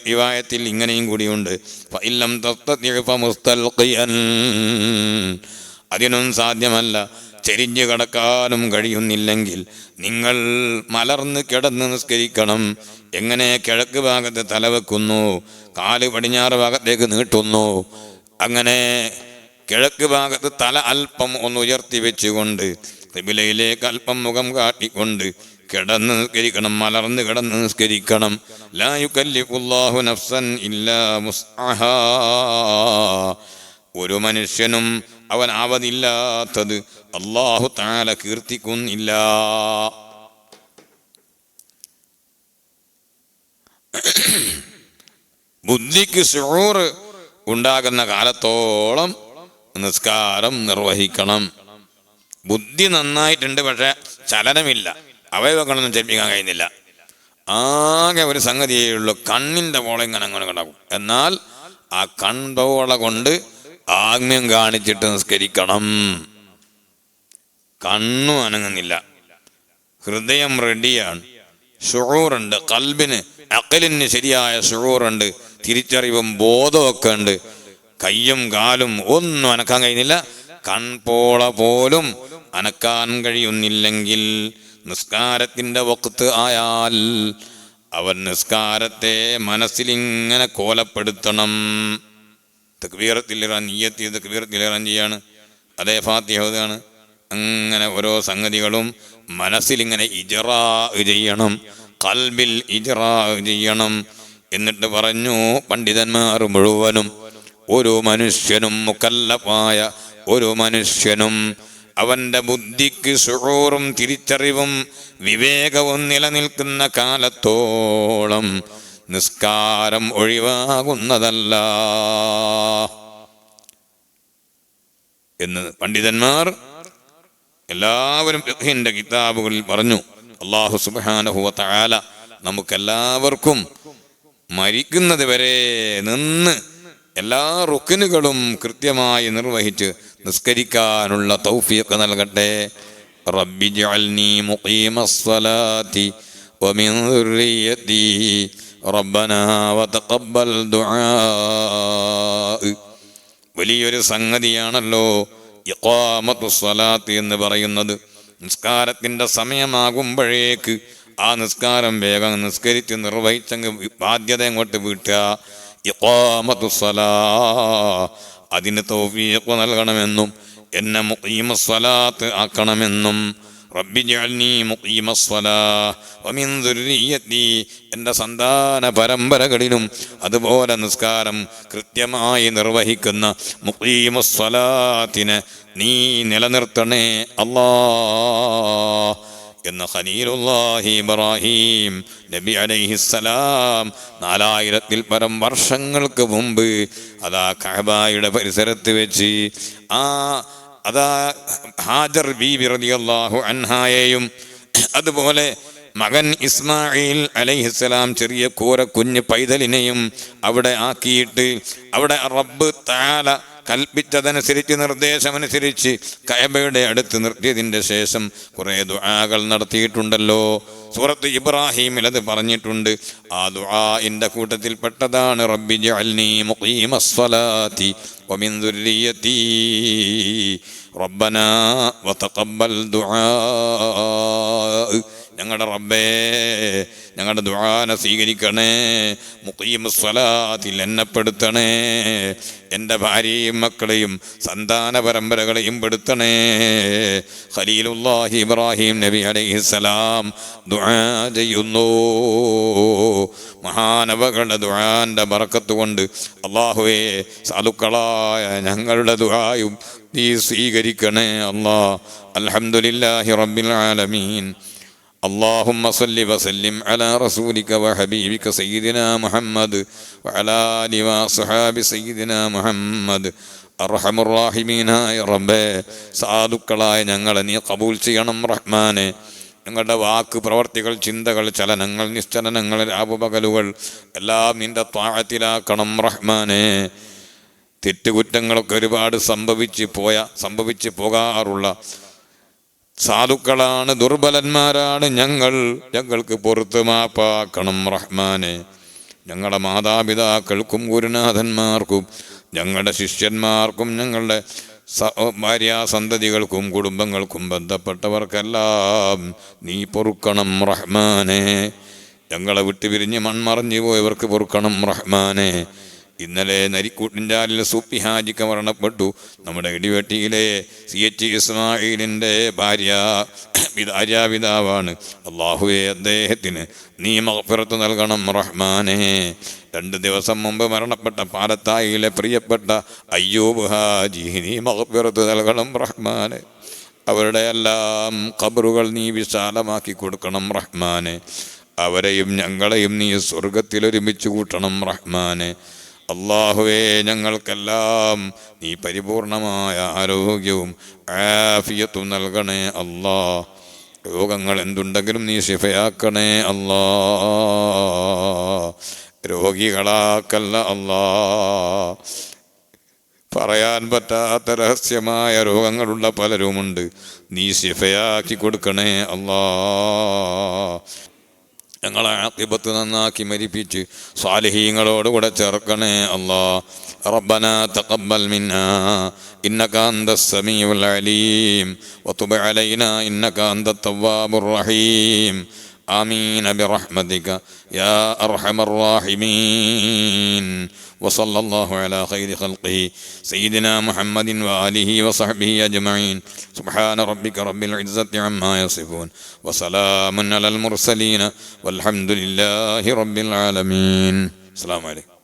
റിവായത്തിൽ ഇങ്ങനെയും കൂടിയുണ്ട്, ഫഇല്ലം തസ്തതി ഫമുസ്തൽഖിയൻ, അതിനും സാധ്യമല്ല, ചെരിഞ്ഞു കിടക്കാനും കഴിയുന്നില്ലെങ്കിൽ നിങ്ങൾ മലർന്ന് കിടന്ന് നിസ്കരിക്കണം. എങ്ങനെ? കിഴക്ക് ഭാഗത്ത് തലവെക്കുന്നു, കാല് പടിഞ്ഞാറ് ഭാഗത്തേക്ക് നീട്ടുന്നു. അങ്ങനെ കിഴക്ക് ഭാഗത്ത് തല അല്പം ഒന്ന് ഉയർത്തി വെച്ചുകൊണ്ട് ഖിബിലയിലേക്ക് അല്പം മുഖം കാട്ടിക്കൊണ്ട് കിടന്ന് നിസ്കരിക്കണം, മലർന്ന് കിടന്ന് നിസ്കരിക്കണം. ലാ യുകല്ലിഫുല്ലാഹു നഫ്സൻ ഇല്ലാ മുസ്അഹാ, ഒരു മനുഷ്യനും അവൻ ആവതില്ലാത്തത് അല്ലാഹു തആല കീർത്തിക്കുന്നില്ല. ബുദ്ധിക്ക് ശുഊർ ഉണ്ടാകുന്ന കാലത്തോളം നിസ്കാരം നിർവഹിക്കണം. ബുദ്ധി നന്നായിട്ടുണ്ട്, പക്ഷെ ചലനമില്ല, അവയവങ്ങളൊന്നും ചലിപ്പിക്കാൻ കഴിയുന്നില്ല. ആകെ ഒരു സംഗതിയേ ഉള്ളൂ, കണ്ണിൻ്റെ പോള ഇങ്ങനെ അങ്ങനെ ഉണ്ടാകും. എന്നാൽ ആ കൺപോള കൊണ്ട് ആഗ്മ്യം കാണിച്ചിട്ട് നിസ്കരിക്കണം. കണ്ണും അനങ്ങുന്നില്ല, ഹൃദയം റെഡിയാണ്, ശുഊറുണ്ട്, കൽബിന് അഖലിന് ശരിയായ ശുഊറുണ്ട്, തിരിച്ചറിവും ബോധമൊക്കെ ഉണ്ട്. കയ്യും കാലും ഒന്നും അനക്കാൻ കഴിയുന്നില്ല, കൺപോള പോലും അനക്കാൻ കഴിയുന്നില്ലെങ്കിൽ നിസ്കാരത്തിൻ്റെ വഖ്ത് ആയാൽ അവൻ നിസ്കാരത്തെ മനസ്സിലിങ്ങനെ കോലപ്പെടുത്തണം. തക്ബീറത്തിലിറാൻ നിയ്യത്ത്, തക്ബീറത്തിലിറാൻ ചെയ്യാണ്, അതേ ഫാത്തിഹ ഓതാണ്. അങ്ങനെ ഓരോ സംഗതികളും മനസ്സിലിങ്ങനെ ഇജ്റാ ചെയ്യണം, ഖൽബിൽ ഇജ്റാ ചെയ്യണം. എന്നിട്ട് പറഞ്ഞു പണ്ഡിതന്മാർ മുഴുവനും, ഒരു മനുഷ്യനും മുകല്ലഫായ ഒരു മനുഷ്യനും അവൻ്റെ ബുദ്ധിക്ക് ശുഊറും തിരിച്ചറിവും വിവേകവും നിലനിൽക്കുന്ന കാലത്തോളം നിസ്കാരം ഒഴിവാകുന്നതല്ല എന്ന് പണ്ഡിതന്മാർ എല്ലാവരും ഫിഖ്ഹിന്റെ കിതാബുകളിൽ പറഞ്ഞു. അല്ലാഹു സുബ്ഹാനഹു വ തആല നമുക്കെല്ലാവർക്കും മരിക്കുന്നത് വരെ നിന്ന് എല്ലാ റുക്നുകളും കൃത്യമായി നിർവഹിച്ച് നിസ്കരിക്കാനുള്ള തൗഫീഖ് നൽകട്ടെ. റബ്ബി ജഅൽനി മുഖീമസ്സലാത്തി വമിൻ ദുർരിയതി റബ്ബനാ വതഖബ്ബൽ ദുആ. വലിയൊരു സംഗതിയാണല്ലോ ഇഖാമത്തുസ്സലാത്ത് എന്ന് പറയുന്നത്. നിസ്കാരത്തിൻ്റെ സമയമാകുമ്പോഴേക്ക് ആ നിസ്കാരം വേഗം നിസ്കരിച്ച് നിർവഹിച്ചെങ്കിൽ ബാധ്യത അങ്ങോട്ട് വീട്ടുക. ഇഖാമത്തുസ്സലാ, അതിന് തൗഫീഖ് നൽകണമെന്നും എന്നെ മുഖീമസ്സലാത്ത് ആക്കണമെന്നും. റബ്ബി ജഅൽനി മുഖീമസ്സലാ വമിൻ ദുർരിയതി, എൻ്റെ സന്താന പരമ്പരകളിലും അതുപോലെ നിസ്കാരം കൃത്യമായി നിർവഹിക്കുന്ന മുഖീമസ്സലാത്തിനെ നീ നിലനിർത്തണേ അല്ലാ എന്ന് ഖലീലുല്ലാഹി ഇബ്രാഹിം നബി അലൈഹിസ്സലാം 4000-ൽ പരം വർഷങ്ങൾക്ക് മുമ്പ് അതാ കഅബയുടെ പരിസരത്ത് വെച്ച് അതാ ഹാജർ ബീബി റളിയല്ലാഹു അൻഹായെയും അതുപോലെ മകൻ ഇസ്മായിൽ അലൈഹിസ്സലാം ചെറിയ കുഞ്ഞ് പൈതലിനെയും അവിടെ ആക്കിയിട്ട് അവിടെ റബ്ബ് തആല കൽപ്പിച്ചതനുസരിച്ച് നിർദ്ദേശമനുസരിച്ച് കഅബയുടെ അടുത്ത് നിർത്തിയതിൻ്റെ ശേഷം കുറേ ദുആകൾ നടത്തിയിട്ടുണ്ടല്ലോ. സൂറത്ത് ഇബ്രാഹിമിൽ അത് പറഞ്ഞിട്ടുണ്ട്. ആ ദുആഇൻ്റെ കൂട്ടത്തിൽപ്പെട്ടതാണ് റബ്ബി ജഅൽനി മുഖീമസ്സലാത്തി വമിൻ ദുർരിയതി റബ്ബനാ വതഖബ്ബൽ ദുആ. ഞങ്ങളുടെ റബ്ബേ, ഞങ്ങളുടെ ദുആനെ സ്വീകരിക്കണേ, മുഖീമസ്സലാത്തിൽ എന്നെ പെടുത്തണേ, എൻ്റെ ഭാര്യയും മക്കളെയും സന്താന പരമ്പരകളെയും പെടുത്തണേ. ഖലീലുല്ലാഹി ഇബ്രാഹിം നബി അലൈഹിസ്സലാം ദുആ ചെയ്യുന്നു. മഹാനവകളുടെ ദുആന്റെ ബറക്കത്ത് കൊണ്ട് അല്ലാഹുവേ, സാധുക്കളായ ഞങ്ങളുടെ ദുആയും നീ സ്വീകരിക്കണേ അല്ലാ. അൽഹംദുലില്ലാഹി റബ്ബിൽ ആലമീൻ. اللهم صل وسلم على رسولك وحبيبك سيدنا محمد وعلى آله وصحابه سيدنا محمد അർഹമുർറാഹിമീനായ റബ്ബേ, സാധുക്കളായ ഞങ്ങളെ നീ കബൂൽ ചെയ്യണം റഹ്മാനെ. ഞങ്ങളുടെ വാക്ക്, പ്രവർത്തികൾ, ചിന്തകൾ, ചലനങ്ങൾ, നിശ്ചലനങ്ങൾ, രാവുപകലുകൾ എല്ലാം നിന്റെ ത്വാഅത്തിലാക്കണം റഹ്മാനെ. തെറ്റുകുറ്റങ്ങളൊക്കെ ഒരുപാട് സംഭവിച്ച് പോകാറുള്ള സാധുക്കളാണ്, ദുർബലന്മാരാണ് ഞങ്ങൾക്ക് പുറത്ത് മാപ്പാക്കണം റഹ്മാനെ. ഞങ്ങളുടെ മാതാപിതാക്കൾക്കും ഗുരുനാഥന്മാർക്കും ഞങ്ങളുടെ ശിഷ്യന്മാർക്കും ഞങ്ങളുടെ ഭാര്യാസന്തതികൾക്കും കുടുംബങ്ങൾക്കും ബന്ധപ്പെട്ടവർക്കെല്ലാം നീ പൊറുക്കണം റഹ്മാനെ. ഞങ്ങളെ വിട്ടുപിരിഞ്ഞ് മൺമറഞ്ഞു പോയവർക്ക് പൊറുക്കണം റഹ്മാനെ. ഇന്നലെ നരിക്കൂട്ടിൻചാലിൽ സൂപ്പി ഹാജിക്ക് മരണപ്പെട്ടു. നമ്മുടെ ഇടിവെട്ടിയിലെ CH ഇസ്മായിലിൻ്റെ ഭാര്യാപിതാവാണ്. അള്ളാഹുവേ, അദ്ദേഹത്തിന് നീ മഗ്ഫിറത്ത് നൽകണം റഹ്മാനെ. 2 ദിവസം മുമ്പ് മരണപ്പെട്ട പാലത്തായിലെ പ്രിയപ്പെട്ട അയ്യൂബ് ഹാജി നീ മഗ്ഫിറത്ത് നൽകണം റഹ്മാനെ. അവരുടെ എല്ലാം ഖബറുകൾ നീ വിശാലമാക്കി കൊടുക്കണം റഹ്മാനെ. അവരെയും ഞങ്ങളെയും നീ സ്വർഗത്തിൽ ഒരുമിച്ച് കൂട്ടണം റഹ്മാനെ. അള്ളാഹുവേ, ഞങ്ങൾക്കെല്ലാം നീ പരിപൂർണമായ ആരോഗ്യവും ആഫിയത്തും നൽകണേ അല്ലാ. രോഗങ്ങൾ എന്തുണ്ടെങ്കിലും നീ ശിഫയാക്കണേ അല്ലാ. രോഗികളാക്കല്ല അല്ലാ. പറയാൻ പറ്റാത്ത രഹസ്യമായ രോഗങ്ങളുള്ള പലരുമുണ്ട്. നീ ശിഫയാക്കി കൊടുക്കണേ അല്ലാ. ഞങ്ങളെ ആഖിബത്ത് നന്നാക്കി മരിപ്പിച്ച് സ്വാലിഹീങ്ങളോടുകൂടെ ചേർക്കണേ അല്ലാ. റബ്ബനാ തഖബ്ബൽ മിന്നാ ഇന്നക അന്തസ് സമീഉൽ അലീം വതുബ് അലൈനാ ഇന്നക അന്തത് തവ്വാബുർ റഹീം. ആമീൻ ബിറഹ്മതിക യാ അർഹമർ റഹീമീൻ. وصلى الله على خير خلقه سيدنا محمد وآله وصحبه أجمعين. سبحان ربك رب العزة عما يصفون وسلام على المرسلين والحمد لله رب العالمين. السلام عليكم.